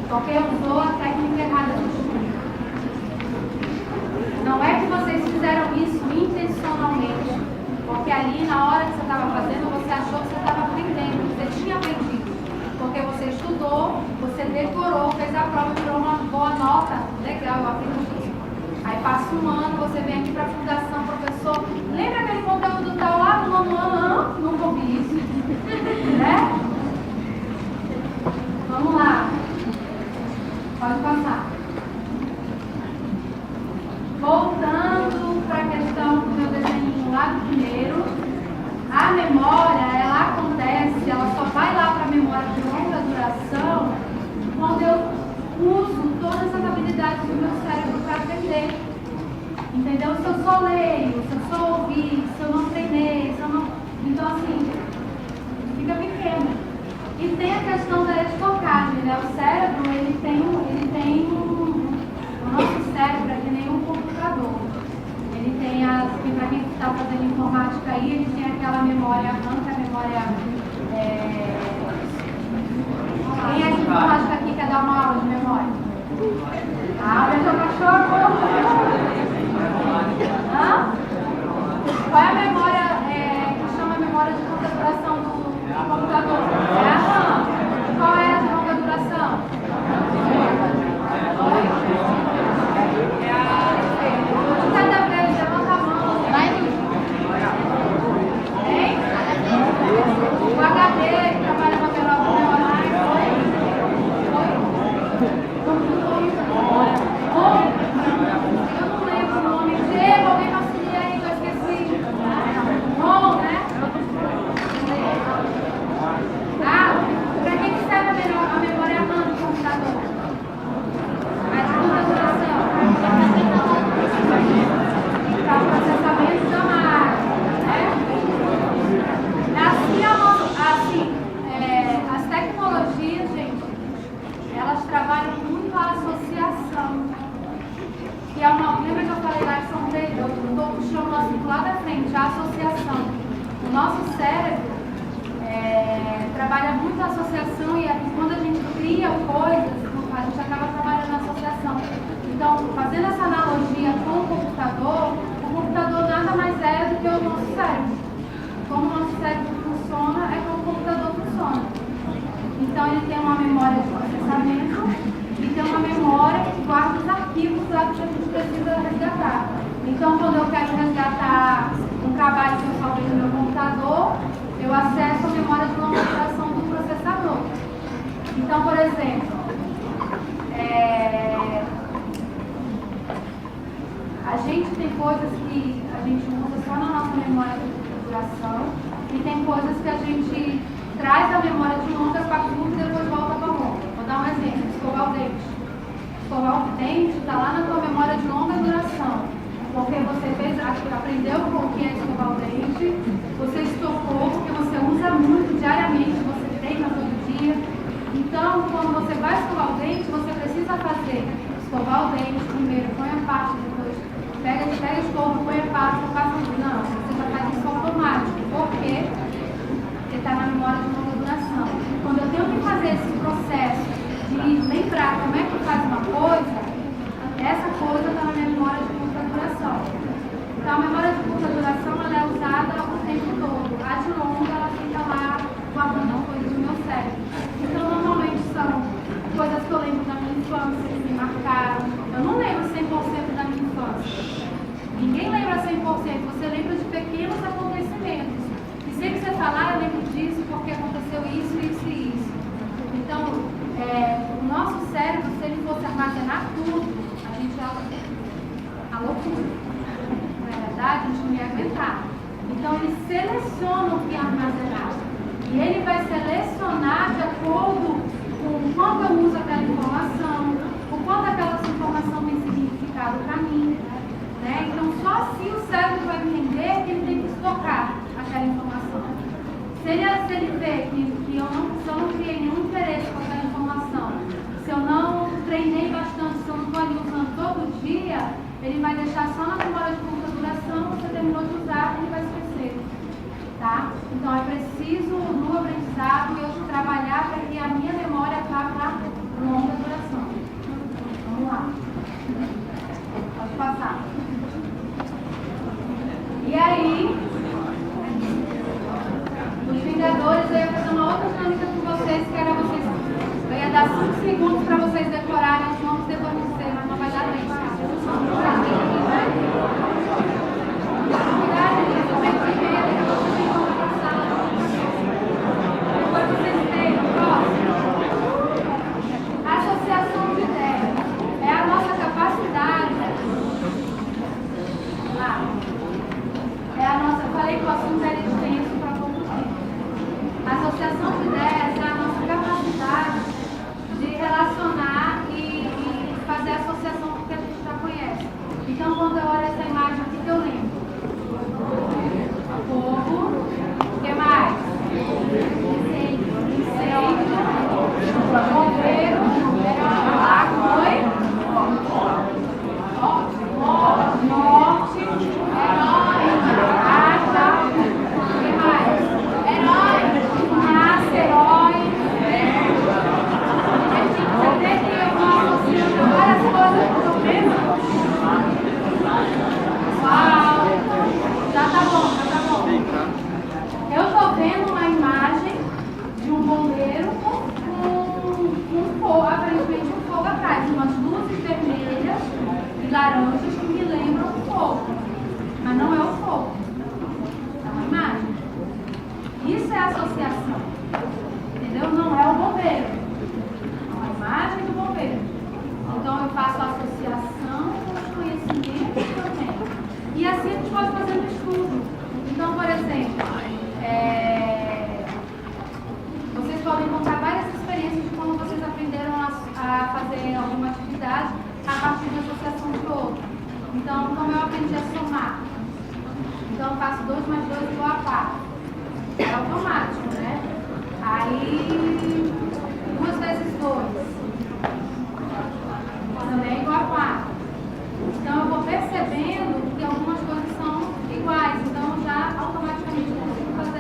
Porque usou a técnica errada do estudo. Não é que vocês fizeram isso intencionalmente, porque ali na hora que você estava fazendo, você achou que você estava aprendendo, que você tinha aprendido. Porque você estudou, você decorou, fez a prova, tirou uma boa nota, legal, eu aprendi. Aí passa um ano, você vem aqui para a fundação, professor, lembra aquele conteúdo tal lá no 9º ano? Nunca ouvi isso. Né? Vamos lá. Pode passar. Voltando para a questão do meu desenho lá do primeiro, a memória, ela acontece, ela só vai lá para a memória de longa duração quando eu uso todas as habilidades do meu cérebro para aprender. Entendeu? Se eu só leio, se eu só ouvi, se eu não treinei, se eu não... Então, assim, fica pequeno. E tem a questão da estocagem, né? O cérebro, ele tem o nosso cérebro é que nem um computador. Ele tem para quem está fazendo informática aí, ele tem aquela memória RAM, que é a memória... Quem é de informática aqui quer dar uma aula de memória? Olha seu cachorro! Hã? Qual é a memória que chama a memória de curta duração do computador? É a RAM. Qual é a de longa duração? Cada vez, levanta a mão. Hein? O HD que trabalha com a memória. Eu não lembro. O nosso cérebro trabalha muito a associação e quando a gente cria coisas, a gente acaba trabalhando a associação. Então, fazendo essa analogia com o computador nada mais é do que o nosso cérebro. Como o nosso cérebro funciona, é como o computador funciona. Então, ele tem uma memória de processamento e tem uma memória que guarda os arquivos lá que a gente precisa resgatar. Então, quando eu quero resgatar um trabalho que eu salvei no meu computador, eu acesso a memória de longa duração do processador. Então, por exemplo, a gente tem coisas que a gente usa só na nossa memória de duração e tem coisas que a gente traz da memória de longa para curta e depois volta para longa. Vou dar um exemplo, escovar o dente. Escovar o dente está lá na tua memória de longa duração. Porque você aprendeu o que é escovar o dente, você estocou, porque você usa muito diariamente, você treina todo dia. Então, quando você vai escovar o dente, você precisa fazer escovar o dente primeiro, põe a pasta, depois pega a escova, põe a pasta, passa o... Não, você já faz isso automático. Por quê? Porque está na memória de longa duração. Quando eu tenho que fazer esse processo de lembrar como é que faz uma coisa, essa coisa está na minha memória de curta duração. Então, a memória de curta duração ela é usada o tempo todo. A de longa, ela fica lá guardando coisas do meu cérebro. Então, normalmente são coisas que eu lembro da minha infância, que me marcaram. Eu não lembro 100% da minha infância. Ninguém lembra 100%. Você lembra de pequenos acontecimentos. E sempre que você falar, eu lembro disso porque aconteceu isso, isso e isso. Então, o nosso cérebro, se ele fosse armazenar tudo, a gente já a loucura. Na verdade, a gente não ia aguentar. Então, ele seleciona o que armazenar. E ele vai selecionar de acordo com o quanto eu uso aquela informação, o quanto aquela informação tem significado para mim. Né? Então, só assim o cérebro vai entender que ele tem que estocar aquela informação. Se ele vê que se eu não criei nenhum interesse com aquela informação, se eu não treinei bastante, se eu não estou ali usando todo dia, ele vai deixar só na memória de curta duração, você terminou de usar, ele vai esquecer. Tá? Então, é preciso, no aprendizado, eu trabalhar para que a minha memória acabe na longa duração. Vamos lá. Pode passar. E aí, os Vingadores, eu ia fazer uma outra dinâmica com vocês, que era vocês. Eu ia dar 5 segundos para vocês decorarem os nomes depois de você, mas não vai dar tempo. Associação de ideias é a nossa capacidade. Eu falei que o assunto era extenso para pouco tempo. A associação de ideias é a nossa capacidade de relacionar e fazer associação com o que a gente já conhece. Então, quando eu olho essa imagem aqui, que eu lembro? Fogo. O que mais? Incêndio. Bombeiro. Morte. Herói. O que mais? Herói. Nasce herói. Você que eu vou associando várias coisas que eu lembro. Uau! Já tá bom. Eu estou vendo uma imagem de um bombeiro com um fogo, aparentemente um fogo atrás, umas luzes vermelhas e laranjas que me lembram o fogo, mas não é o fogo, é uma imagem. Isso é associação, entendeu? Não é o bombeiro, é uma imagem do bombeiro. Então eu faço a associação com os conhecimentos que eu tenho. E assim a gente pode fazer um estudo. Então, por exemplo, vocês podem contar várias experiências de como vocês aprenderam a fazer alguma atividade a partir da associação de outro. Então, como eu aprendi a somar? Então, eu faço 2 mais 2 igual a 4. É automático, né? Aí, 2 vezes 2 também é igual a 4. Então, eu vou percebendo que algumas coisas são iguais. Então, já automaticamente eu consigo fazer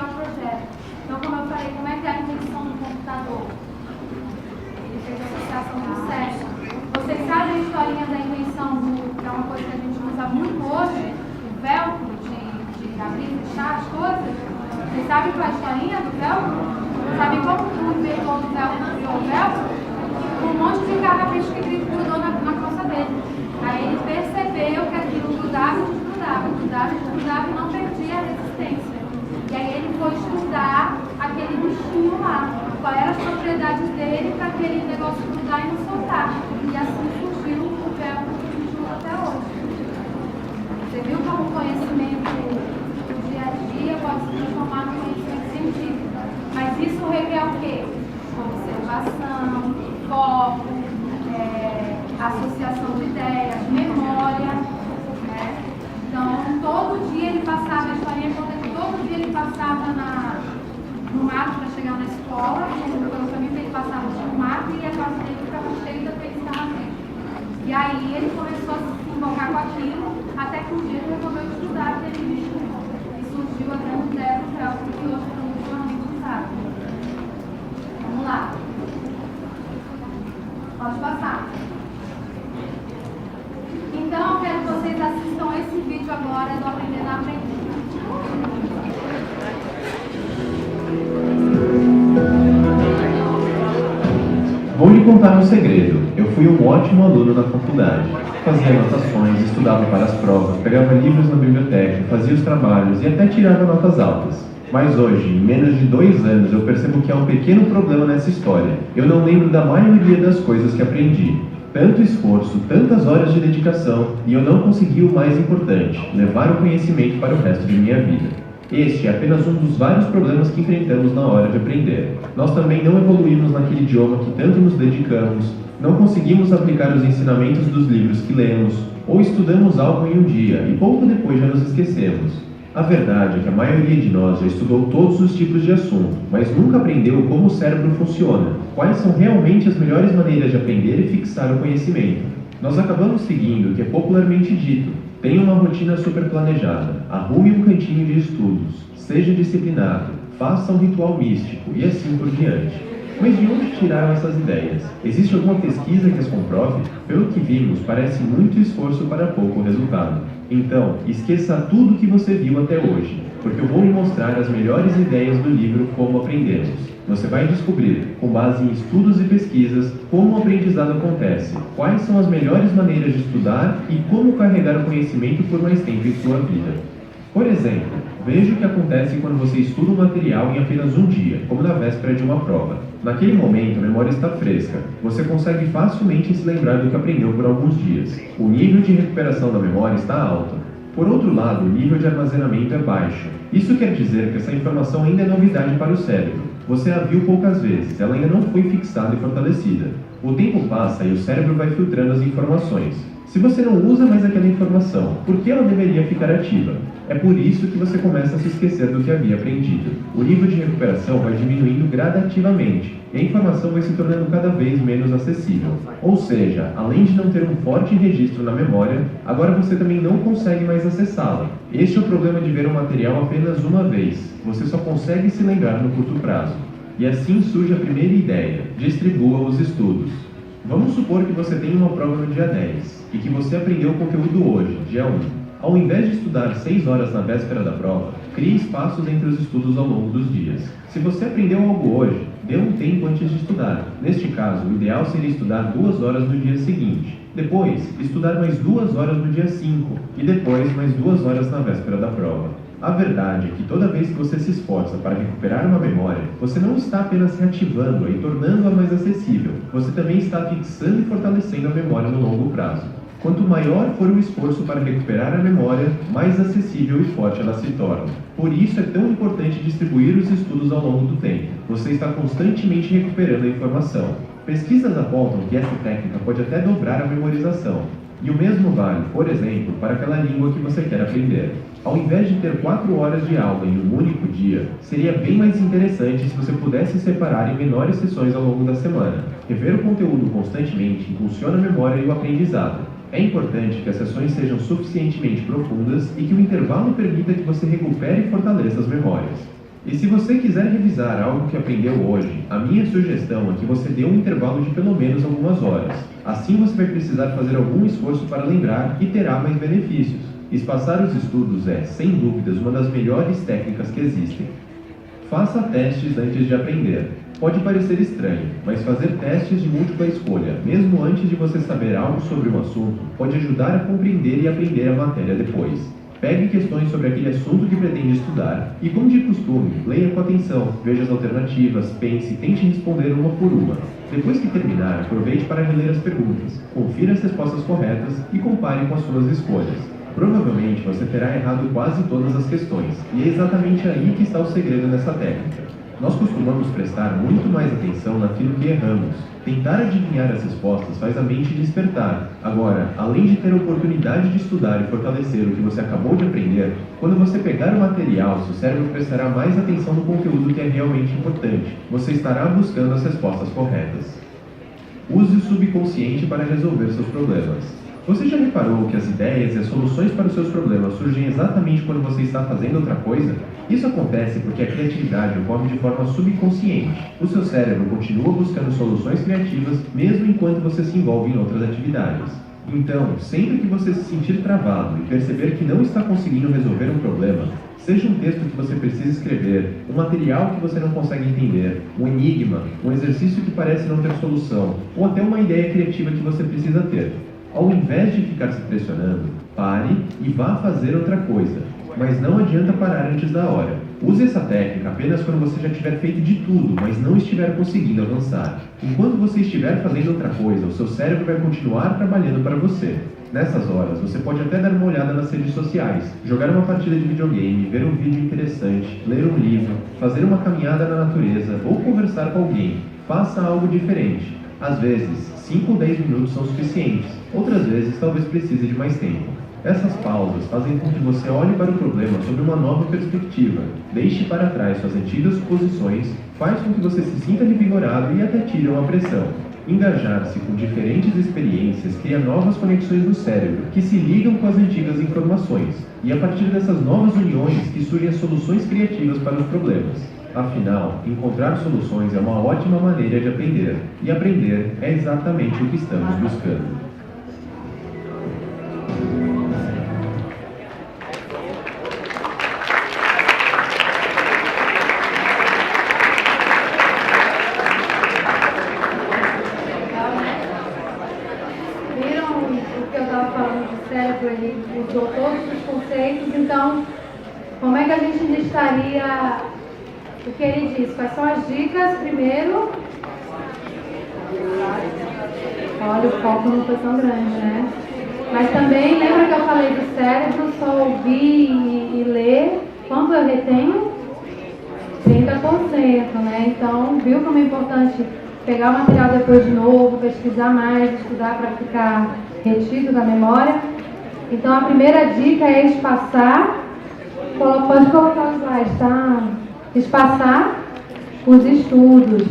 criar o projeto. Então, como eu falei, como é que é a invenção do computador? Ele fez a associação do CERN. Vocês sabem a historinha da invenção que é uma coisa que a gente usa muito hoje, o velcro de abrir e fechar as coisas? Vocês sabem qual é a historinha do velcro? Sabem como o inventor do velcro criou o velcro? Um monte de garrafas que ele grudou na calça dele. Aí ele percebeu que aquilo grudava e desgrudava e não perdia a resistência. E aí ele foi estudar aquele bichinho lá, qual eram as propriedades dele para aquele negócio grudar e não soltar. E assim surgiu o velcro que a gente usa até hoje. Você viu como o conhecimento do dia a dia pode se transformar no conhecimento científico. Mas isso requer o quê? Observação, foco, associação de ideias, memória. Né? Então, todo dia ele passava, a historinha conta que todo dia ele passava no mato para chegar na escola, pelo caminho que ele passava no mato e a casa dele ficava cheia daqueles carros. E aí ele começou a se invocar com aquilo, até que um dia ele resolveu estudar aquele bicho. E surgiu a grande ideia do velcro que hoje é muito amplamente usado. Vamos lá. Pode passar. Então, eu quero que vocês assistam esse vídeo agora do Aprender a Aprender. Vou lhe contar um segredo. Eu fui um ótimo aluno na faculdade. Fazia anotações, estudava para as provas, pegava livros na biblioteca, fazia os trabalhos e até tirava notas altas. Mas hoje, em menos de 2 anos, eu percebo que há um pequeno problema nessa história. Eu não lembro da maioria das coisas que aprendi. Tanto esforço, tantas horas de dedicação, e eu não consegui o mais importante, levar o conhecimento para o resto de minha vida. Este é apenas um dos vários problemas que enfrentamos na hora de aprender. Nós também não evoluímos naquele idioma que tanto nos dedicamos, não conseguimos aplicar os ensinamentos dos livros que lemos, ou estudamos algo em um dia e pouco depois já nos esquecemos. A verdade é que a maioria de nós já estudou todos os tipos de assunto, mas nunca aprendeu como o cérebro funciona, quais são realmente as melhores maneiras de aprender e fixar o conhecimento. Nós acabamos seguindo o que é popularmente dito: tenha uma rotina super planejada, arrume um cantinho de estudos, seja disciplinado, faça um ritual místico e assim por diante. Mas de onde tiraram essas ideias? Existe alguma pesquisa que as comprove? Pelo que vimos, parece muito esforço para pouco resultado. Então, esqueça tudo que você viu até hoje, porque eu vou lhe mostrar as melhores ideias do livro Como Aprendemos. Você vai descobrir, com base em estudos e pesquisas, como o aprendizado acontece, quais são as melhores maneiras de estudar e como carregar o conhecimento por mais tempo em sua vida. Por exemplo, veja o que acontece quando você estuda um material em apenas um dia, como na véspera de uma prova. Naquele momento, a memória está fresca. Você consegue facilmente se lembrar do que aprendeu por alguns dias. O nível de recuperação da memória está alto. Por outro lado, o nível de armazenamento é baixo. Isso quer dizer que essa informação ainda é novidade para o cérebro. Você a viu poucas vezes, ela ainda não foi fixada e fortalecida. O tempo passa e o cérebro vai filtrando as informações. Se você não usa mais aquela informação, por que ela deveria ficar ativa? É por isso que você começa a se esquecer do que havia aprendido. O nível de recuperação vai diminuindo gradativamente, e a informação vai se tornando cada vez menos acessível. Ou seja, além de não ter um forte registro na memória, agora você também não consegue mais acessá-la. Este é o problema de ver um material apenas uma vez. Você só consegue se lembrar no curto prazo. E assim surge a primeira ideia: distribua os estudos. Vamos supor que você tem uma prova no dia 10 e que você aprendeu o conteúdo hoje, dia 1. Ao invés de estudar 6 horas na véspera da prova, crie espaços entre os estudos ao longo dos dias. Se você aprendeu algo hoje, dê um tempo antes de estudar. Neste caso, o ideal seria estudar 2 horas no dia seguinte. Depois, estudar mais 2 horas no dia 5 e depois mais 2 horas na véspera da prova. A verdade é que toda vez que você se esforça para recuperar uma memória, você não está apenas reativando-a e tornando-a mais acessível, você também está fixando e fortalecendo a memória no longo prazo. Quanto maior for o esforço para recuperar a memória, mais acessível e forte ela se torna. Por isso é tão importante distribuir os estudos ao longo do tempo. Você está constantemente recuperando a informação. Pesquisas apontam que essa técnica pode até dobrar a memorização. E o mesmo vale, por exemplo, para aquela língua que você quer aprender. Ao invés de ter 4 horas de aula em um único dia, seria bem mais interessante se você pudesse separar em menores sessões ao longo da semana. Rever o conteúdo constantemente impulsiona a memória e o aprendizado. É importante que as sessões sejam suficientemente profundas e que o intervalo permita que você recupere e fortaleça as memórias. E se você quiser revisar algo que aprendeu hoje, a minha sugestão é que você dê um intervalo de pelo menos algumas horas. Assim você vai precisar fazer algum esforço para lembrar e terá mais benefícios. Espaçar os estudos é, sem dúvidas, uma das melhores técnicas que existem. Faça testes antes de aprender. Pode parecer estranho, mas fazer testes de múltipla escolha, mesmo antes de você saber algo sobre um assunto, pode ajudar a compreender e aprender a matéria depois. Pegue questões sobre aquele assunto que pretende estudar e, como de costume, leia com atenção, veja as alternativas, pense e tente responder uma por uma. Depois que terminar, aproveite para reler as perguntas, confira as respostas corretas e compare com as suas escolhas. Provavelmente você terá errado quase todas as questões, e é exatamente aí que está o segredo nessa técnica. Nós costumamos prestar muito mais atenção naquilo que erramos. Tentar adivinhar as respostas faz a mente despertar. Agora, além de ter a oportunidade de estudar e fortalecer o que você acabou de aprender, quando você pegar o material, seu cérebro prestará mais atenção no conteúdo que é realmente importante. Você estará buscando as respostas corretas. Use o subconsciente para resolver seus problemas. Você já reparou que as ideias e as soluções para os seus problemas surgem exatamente quando você está fazendo outra coisa? Isso acontece porque a criatividade ocorre de forma subconsciente. O seu cérebro continua buscando soluções criativas mesmo enquanto você se envolve em outras atividades. Então, sempre que você se sentir travado e perceber que não está conseguindo resolver um problema, seja um texto que você precisa escrever, um material que você não consegue entender, um enigma, um exercício que parece não ter solução, ou até uma ideia criativa que você precisa ter. Ao invés de ficar se pressionando, pare e vá fazer outra coisa. Mas não adianta parar antes da hora. Use essa técnica apenas quando você já tiver feito de tudo, mas não estiver conseguindo avançar. Enquanto você estiver fazendo outra coisa, o seu cérebro vai continuar trabalhando para você. Nessas horas, você pode até dar uma olhada nas redes sociais, jogar uma partida de videogame, ver um vídeo interessante, ler um livro, fazer uma caminhada na natureza ou conversar com alguém. Faça algo diferente. Às vezes, 5 ou 10 minutos são suficientes. Outras vezes, talvez precise de mais tempo. Essas pausas fazem com que você olhe para o problema sob uma nova perspectiva, deixe para trás suas antigas suposições, faz com que você se sinta revigorado e até tire uma pressão. Engajar-se com diferentes experiências cria novas conexões no cérebro, que se ligam com as antigas informações, e a partir dessas novas uniões que surgem as soluções criativas para os problemas. Afinal, encontrar soluções é uma ótima maneira de aprender, e aprender é exatamente o que estamos buscando. Ele usou todos os conceitos, então como é que a gente listaria o que ele disse? Quais são as dicas? Primeiro, olha, o foco não foi tão grande, né? Mas também, lembra que eu falei do cérebro, só ouvir e ler, quanto eu retenho? 30%, né? Então, viu como é importante pegar o material depois de novo, pesquisar mais, estudar para ficar retido na memória. Então, a primeira dica é espaçar, pode colocar os slides, tá? Espaçar os estudos,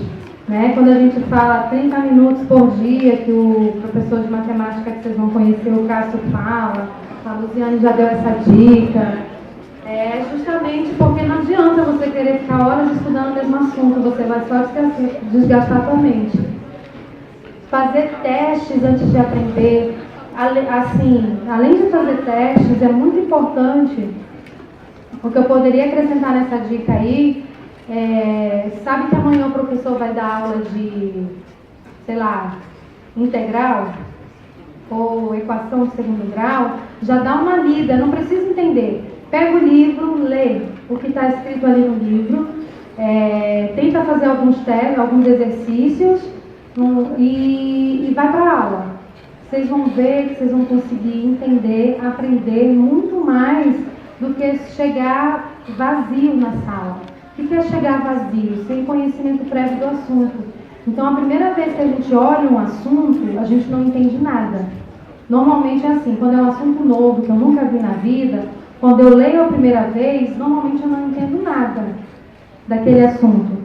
né? Quando a gente fala 30 minutos por dia, que o professor de matemática que vocês vão conhecer, o Cássio, fala, a Luciane já deu essa dica, é justamente porque não adianta você querer ficar horas estudando o mesmo assunto, você vai só desgastar a sua mente. Fazer testes antes de aprender. Assim, além de fazer testes, é muito importante, o que eu poderia acrescentar nessa dica aí, sabe que amanhã o professor vai dar aula de, sei lá, integral, ou equação de segundo grau, já dá uma lida, não precisa entender. Pega o livro, lê o que está escrito ali no livro, tenta fazer alguns testes, alguns exercícios, e vai para a aula. Vocês vão ver que vocês vão conseguir entender, aprender muito mais do que chegar vazio na sala. O que é chegar vazio? Sem conhecimento prévio do assunto. Então, a primeira vez que a gente olha um assunto, a gente não entende nada. Normalmente é assim, quando é um assunto novo, que eu nunca vi na vida, quando eu leio a primeira vez, normalmente eu não entendo nada daquele assunto.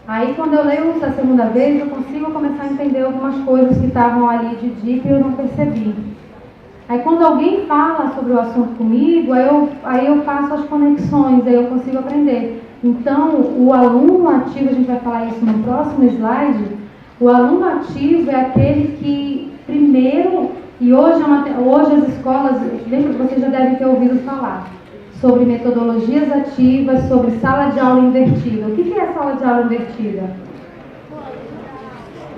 Aí, quando eu leio a segunda vez, eu consigo começar a entender algumas coisas que estavam ali de dica e eu não percebi. Aí quando alguém fala sobre o assunto comigo, aí eu faço as conexões, aí eu consigo aprender. Então, o aluno ativo, a gente vai falar isso no próximo slide, o aluno ativo é aquele que primeiro, e hoje as escolas, lembra que vocês já devem ter ouvido falar, sobre metodologias ativas, sobre sala de aula invertida. O que é sala de aula invertida?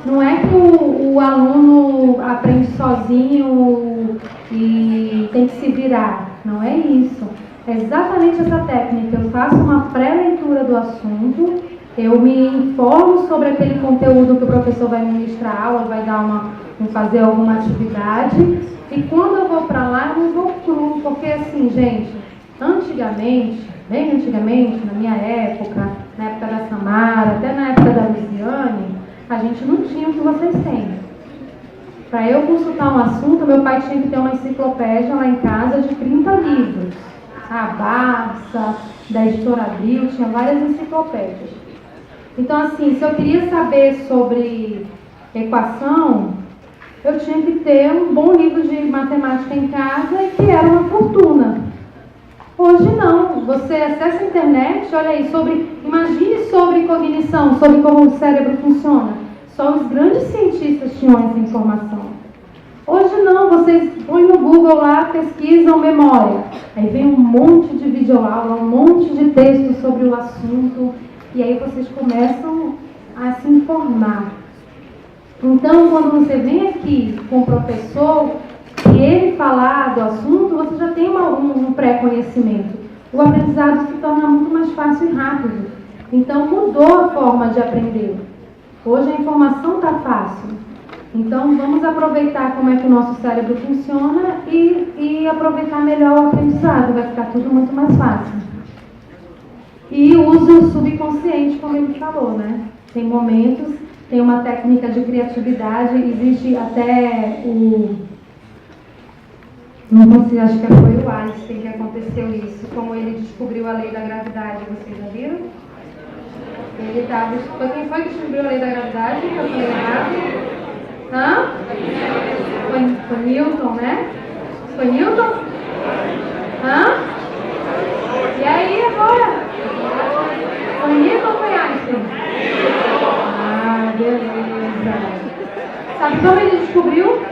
Não é que o aluno aprende sozinho e tem que se virar. Não é isso. É exatamente essa técnica. Eu faço uma pré-leitura do assunto, eu me informo sobre aquele conteúdo que o professor vai ministrar a aula, vai fazer alguma atividade, e quando eu vou para lá, eu não vou cru, porque assim, gente, antigamente, bem antigamente, na minha época, na época da Samara, até na época da Luciane, a gente não tinha o que vocês têm. Para eu consultar um assunto, meu pai tinha que ter uma enciclopédia lá em casa de 30 livros. A Barça, da Editora Abril, tinha várias enciclopédias. Então, assim, se eu queria saber sobre equação, eu tinha que ter um bom livro de matemática em casa e que era uma fortuna. Hoje não, você acessa a internet, olha aí, imagine sobre cognição, sobre como o cérebro funciona. Só os grandes cientistas tinham essa informação. Hoje não, vocês põem no Google lá, pesquisam memória. Aí vem um monte de videoaula, um monte de texto sobre o assunto, e aí vocês começam a se informar. Então, quando você vem aqui com o professor, e ele falar do assunto, você já tem um pré-conhecimento. O aprendizado se torna muito mais fácil e rápido. Então, mudou a forma de aprender. Hoje a informação está fácil. Então, vamos aproveitar como é que o nosso cérebro funciona e aproveitar melhor o aprendizado. Vai ficar tudo muito mais fácil. E uso o subconsciente, como ele falou, né? Tem momentos, tem uma técnica de criatividade, existe até não sei, acho que foi o Einstein que aconteceu isso, como ele descobriu a lei da gravidade, vocês já viram? Quem foi que descobriu a lei da gravidade? Eu falei errado. Hã? Foi Newton, né? Foi Newton? Hã? E aí agora? Foi Newton ou foi Einstein? Ah, beleza. Sabe como ele descobriu?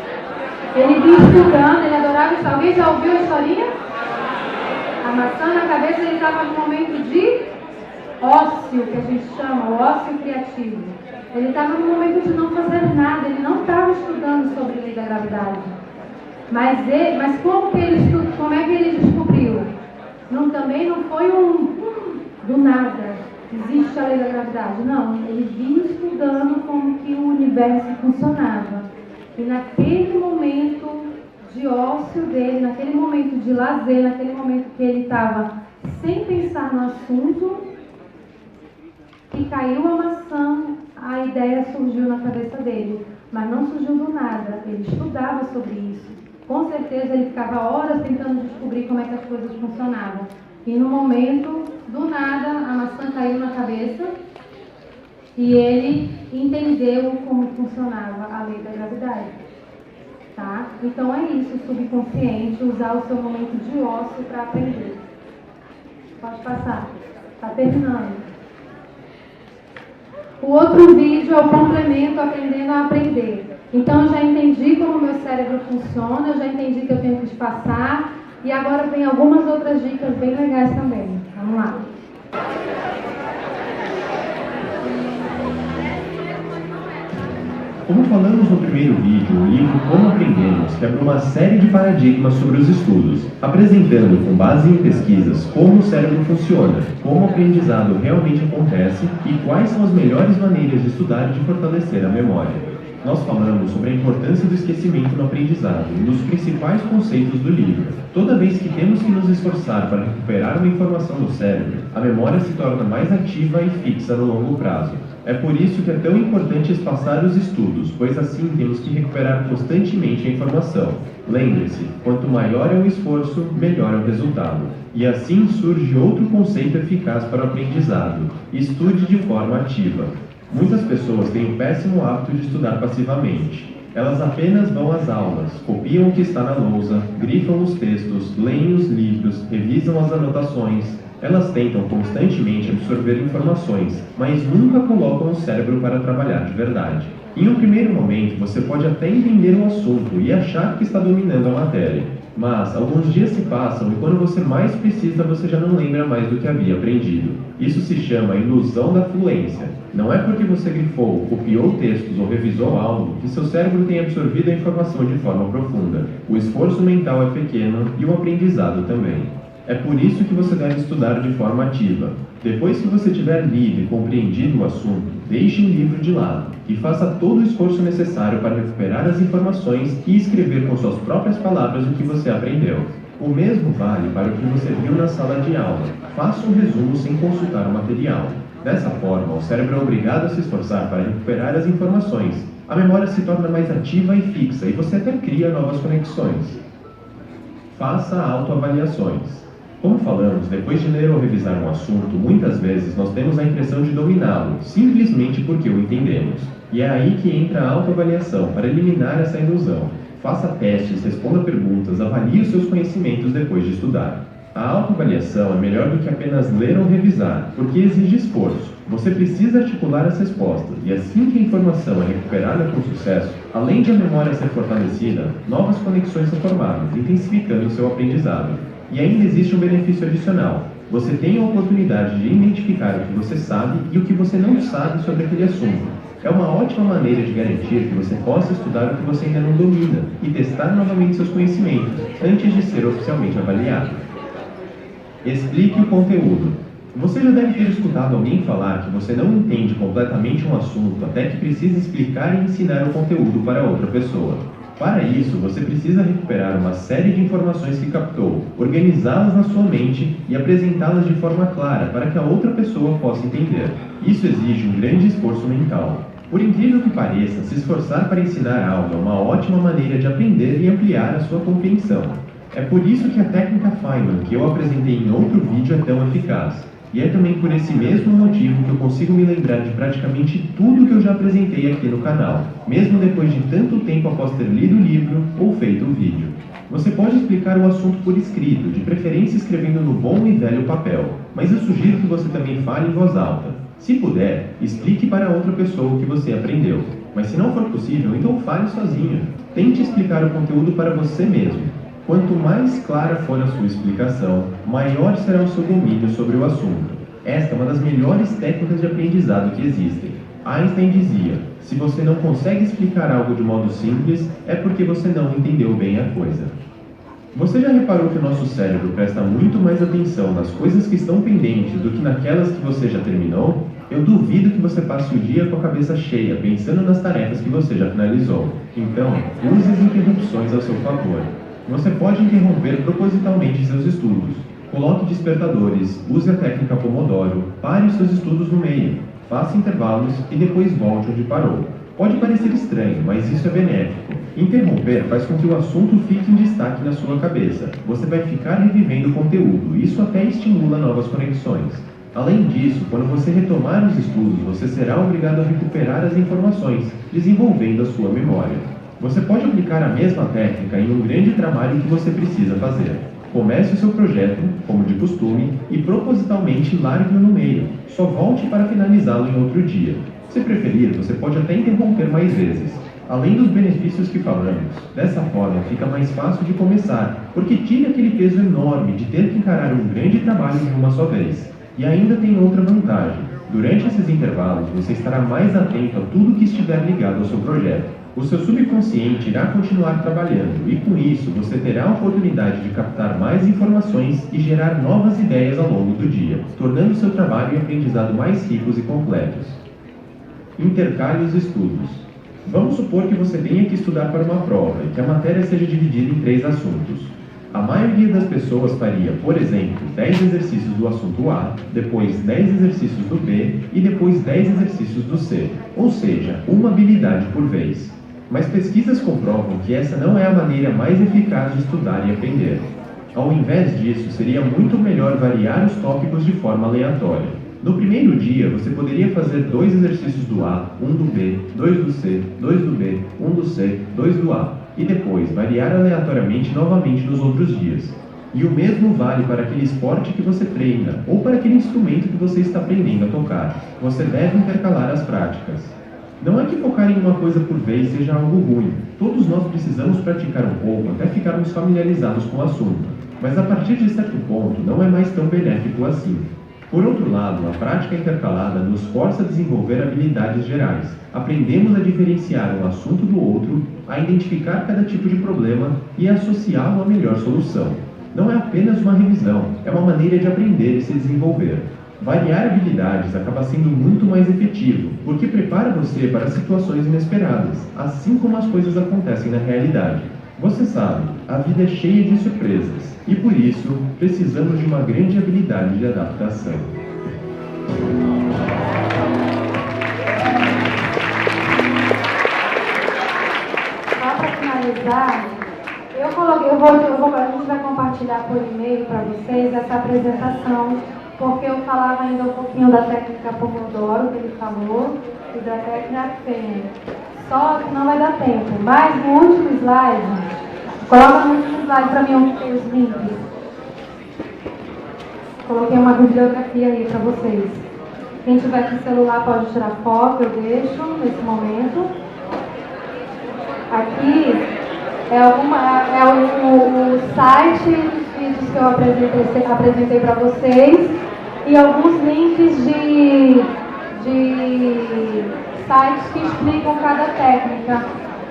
Ele vinha estudando, ele adorava estudar. Alguém já ouviu a historinha? A maçã na cabeça, ele estava num momento de ócio, que a gente chama, o ócio criativo. Ele estava num momento de não fazer nada, ele não estava estudando sobre a lei da gravidade. Mas como é que ele descobriu? Também não foi do nada. Existe a lei da gravidade. Não, ele vinha estudando como que o universo funcionava. E naquele momento de ócio dele, naquele momento de lazer, naquele momento que ele estava sem pensar no assunto, que caiu a maçã, a ideia surgiu na cabeça dele. Mas não surgiu do nada, ele estudava sobre isso. Com certeza ele ficava horas tentando descobrir como é que as coisas funcionavam. E no momento, do nada, a maçã caiu na cabeça e ele entendeu como funcionava a lei da gravidade. Tá? Então é isso, subconsciente, usar o seu momento de ócio para aprender. Pode passar. Está terminando. O outro vídeo é o complemento aprendendo a aprender. Então eu já entendi como o meu cérebro funciona, eu já entendi que eu tenho que espaçar, e agora vem algumas outras dicas bem legais também. Vamos lá. Como falamos no primeiro vídeo, o livro Como Aprendemos quebra uma série de paradigmas sobre os estudos, apresentando com base em pesquisas como o cérebro funciona, como o aprendizado realmente acontece e quais são as melhores maneiras de estudar e de fortalecer a memória. Nós falamos sobre a importância do esquecimento no aprendizado e dos principais conceitos do livro. Toda vez que temos que nos esforçar para recuperar uma informação no cérebro, a memória se torna mais ativa e fixa no longo prazo. É por isso que é tão importante espaçar os estudos, pois assim temos que recuperar constantemente a informação. Lembre-se, quanto maior é o esforço, melhor é o resultado. E assim surge outro conceito eficaz para o aprendizado: estude de forma ativa. Muitas pessoas têm o péssimo hábito de estudar passivamente. Elas apenas vão às aulas, copiam o que está na lousa, grifam os textos, leem os livros, revisam as anotações. Elas tentam constantemente absorver informações, mas nunca colocam o cérebro para trabalhar de verdade. Em um primeiro momento, você pode até entender o assunto e achar que está dominando a matéria. Mas alguns dias se passam e quando você mais precisa, você já não lembra mais do que havia aprendido. Isso se chama ilusão da fluência. Não é porque você grifou, copiou textos ou revisou algo que seu cérebro tem absorvido a informação de forma profunda. O esforço mental é pequeno e o aprendizado também. É por isso que você deve estudar de forma ativa. Depois que você tiver lido e compreendido o assunto, deixe o livro de lado e faça todo o esforço necessário para recuperar as informações e escrever com suas próprias palavras o que você aprendeu. O mesmo vale para o que você viu na sala de aula. Faça um resumo sem consultar o material. Dessa forma, o cérebro é obrigado a se esforçar para recuperar as informações. A memória se torna mais ativa e fixa e você até cria novas conexões. Faça autoavaliações. Como falamos, depois de ler ou revisar um assunto, muitas vezes nós temos a impressão de dominá-lo, simplesmente porque o entendemos. E é aí que entra a autoavaliação, para eliminar essa ilusão. Faça testes, responda perguntas, avalie os seus conhecimentos depois de estudar. A autoavaliação é melhor do que apenas ler ou revisar, porque exige esforço. Você precisa articular as respostas, e assim que a informação é recuperada com sucesso, além de a memória ser fortalecida, novas conexões são formadas, intensificando o seu aprendizado. E ainda existe um benefício adicional. Você tem a oportunidade de identificar o que você sabe e o que você não sabe sobre aquele assunto. É uma ótima maneira de garantir que você possa estudar o que você ainda não domina e testar novamente seus conhecimentos antes de ser oficialmente avaliado. Explique o conteúdo. Você já deve ter escutado alguém falar que você não entende completamente um assunto até que precisa explicar e ensinar o conteúdo para outra pessoa. Para isso, você precisa recuperar uma série de informações que captou, organizá-las na sua mente e apresentá-las de forma clara para que a outra pessoa possa entender. Isso exige um grande esforço mental. Por incrível que pareça, se esforçar para ensinar algo é uma ótima maneira de aprender e ampliar a sua compreensão. É por isso que a técnica Feynman, que eu apresentei em outro vídeo, é tão eficaz. E é também por esse mesmo motivo que eu consigo me lembrar de praticamente tudo que eu já apresentei aqui no canal, mesmo depois de tanto tempo após ter lido o livro ou feito o vídeo. Você pode explicar o assunto por escrito, de preferência escrevendo no bom e velho papel, mas eu sugiro que você também fale em voz alta. Se puder, explique para outra pessoa o que você aprendeu, mas se não for possível, então fale sozinho. Tente explicar o conteúdo para você mesmo. Quanto mais clara for a sua explicação, maior será o seu domínio sobre o assunto. Esta é uma das melhores técnicas de aprendizado que existem. Einstein dizia: se você não consegue explicar algo de modo simples, é porque você não entendeu bem a coisa. Você já reparou que o nosso cérebro presta muito mais atenção nas coisas que estão pendentes do que naquelas que você já terminou? Eu duvido que você passe o dia com a cabeça cheia, pensando nas tarefas que você já finalizou. Então, use as interrupções ao seu favor. Você pode interromper propositalmente seus estudos. Coloque despertadores, use a técnica Pomodoro, pare os seus estudos no meio, faça intervalos e depois volte onde parou. Pode parecer estranho, mas isso é benéfico. Interromper faz com que o assunto fique em destaque na sua cabeça. Você vai ficar revivendo o conteúdo, e isso até estimula novas conexões. Além disso, quando você retomar os estudos, você será obrigado a recuperar as informações, desenvolvendo a sua memória. Você pode aplicar a mesma técnica em um grande trabalho que você precisa fazer. Comece o seu projeto, como de costume, e propositalmente largue-o no meio. Só volte para finalizá-lo em outro dia. Se preferir, você pode até interromper mais vezes. Além dos benefícios que falamos, dessa forma fica mais fácil de começar, porque tira aquele peso enorme de ter que encarar um grande trabalho de uma só vez. E ainda tem outra vantagem. Durante esses intervalos, você estará mais atento a tudo que estiver ligado ao seu projeto. O seu subconsciente irá continuar trabalhando e, com isso, você terá a oportunidade de captar mais informações e gerar novas ideias ao longo do dia, tornando seu trabalho e aprendizado mais ricos e completos. Intercale os estudos. Vamos supor que você tenha que estudar para uma prova e que a matéria seja dividida em 3 assuntos. A maioria das pessoas faria, por exemplo, 10 exercícios do assunto A, depois 10 exercícios do B e depois 10 exercícios do C, ou seja, uma habilidade por vez. Mas pesquisas comprovam que essa não é a maneira mais eficaz de estudar e aprender. Ao invés disso, seria muito melhor variar os tópicos de forma aleatória. No primeiro dia, você poderia fazer 2 exercícios do A, 1 do B, 2 do C, 2 do B, 1 do C, 2 do A, e depois variar aleatoriamente novamente nos outros dias. E o mesmo vale para aquele esporte que você treina, ou para aquele instrumento que você está aprendendo a tocar. Você deve intercalar as práticas. Não é que focar em uma coisa por vez seja algo ruim. Todos nós precisamos praticar um pouco até ficarmos familiarizados com o assunto. Mas a partir de certo ponto, não é mais tão benéfico assim. Por outro lado, a prática intercalada nos força a desenvolver habilidades gerais. Aprendemos a diferenciar um assunto do outro, a identificar cada tipo de problema e a associá-lo à melhor solução. Não é apenas uma revisão, é uma maneira de aprender e se desenvolver. Variar habilidades acaba sendo muito mais efetivo, porque prepara você para situações inesperadas, assim como as coisas acontecem na realidade. Você sabe, a vida é cheia de surpresas, e por isso, precisamos de uma grande habilidade de adaptação. Só para finalizar, a gente vai compartilhar por e-mail para vocês essa apresentação, porque eu falava ainda um pouquinho da técnica Pomodoro, que ele falou, e da técnica FEM. Só que não vai dar tempo. Mas no último slide, coloca no último slide para mim os links. Coloquei uma bibliografia aí para vocês. Quem tiver com celular pode tirar foto, eu deixo nesse momento. Aqui é o site dos vídeos que eu apresentei para vocês e alguns links de sites que explicam cada técnica.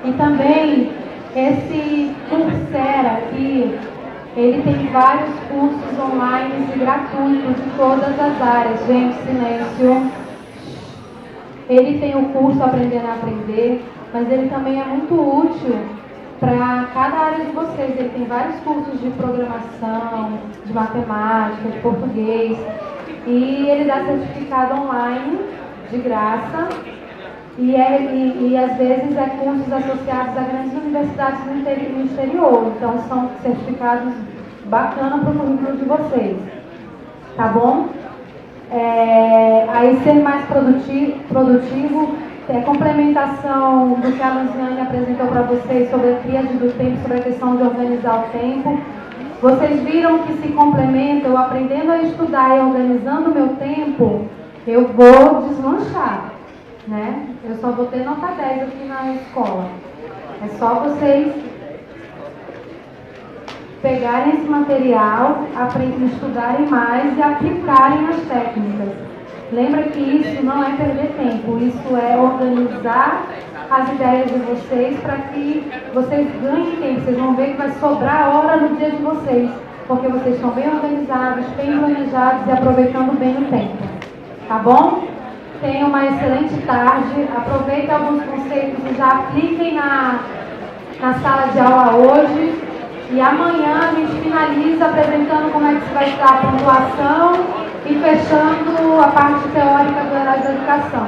E também esse Coursera aqui, ele tem vários cursos online e gratuitos em todas as áreas. Gente, silêncio. Ele tem o curso Aprendendo a Aprender, mas ele também é muito útil para cada área de vocês. Ele tem vários cursos de programação, de matemática, de português, e ele dá certificado online, de graça, e às vezes é cursos associados a grandes universidades no exterior. Então são certificados bacanas para o currículo de vocês. Tá bom? Aí ser mais produtivo, complementação do que a Luciane apresentou para vocês sobre a tríade do tempo, sobre a questão de organizar o tempo. Vocês viram que se complementa, eu aprendendo a estudar e organizando o meu tempo, eu vou deslanchar, né? Eu só vou ter nota 10 aqui na escola. É só vocês pegarem esse material, estudarem mais e aplicarem as técnicas. Lembra que isso não é perder tempo, isso é organizar as ideias de vocês para que vocês ganhem tempo. Vocês vão ver que vai sobrar hora no dia de vocês, porque vocês estão bem organizados, bem planejados e aproveitando bem o tempo. Tá bom? Tenham uma excelente tarde, aproveitem alguns conceitos e já apliquem na sala de aula hoje. E amanhã a gente finaliza apresentando como é que se vai dar a pontuação e fechando a parte teórica do Heróis da Educação.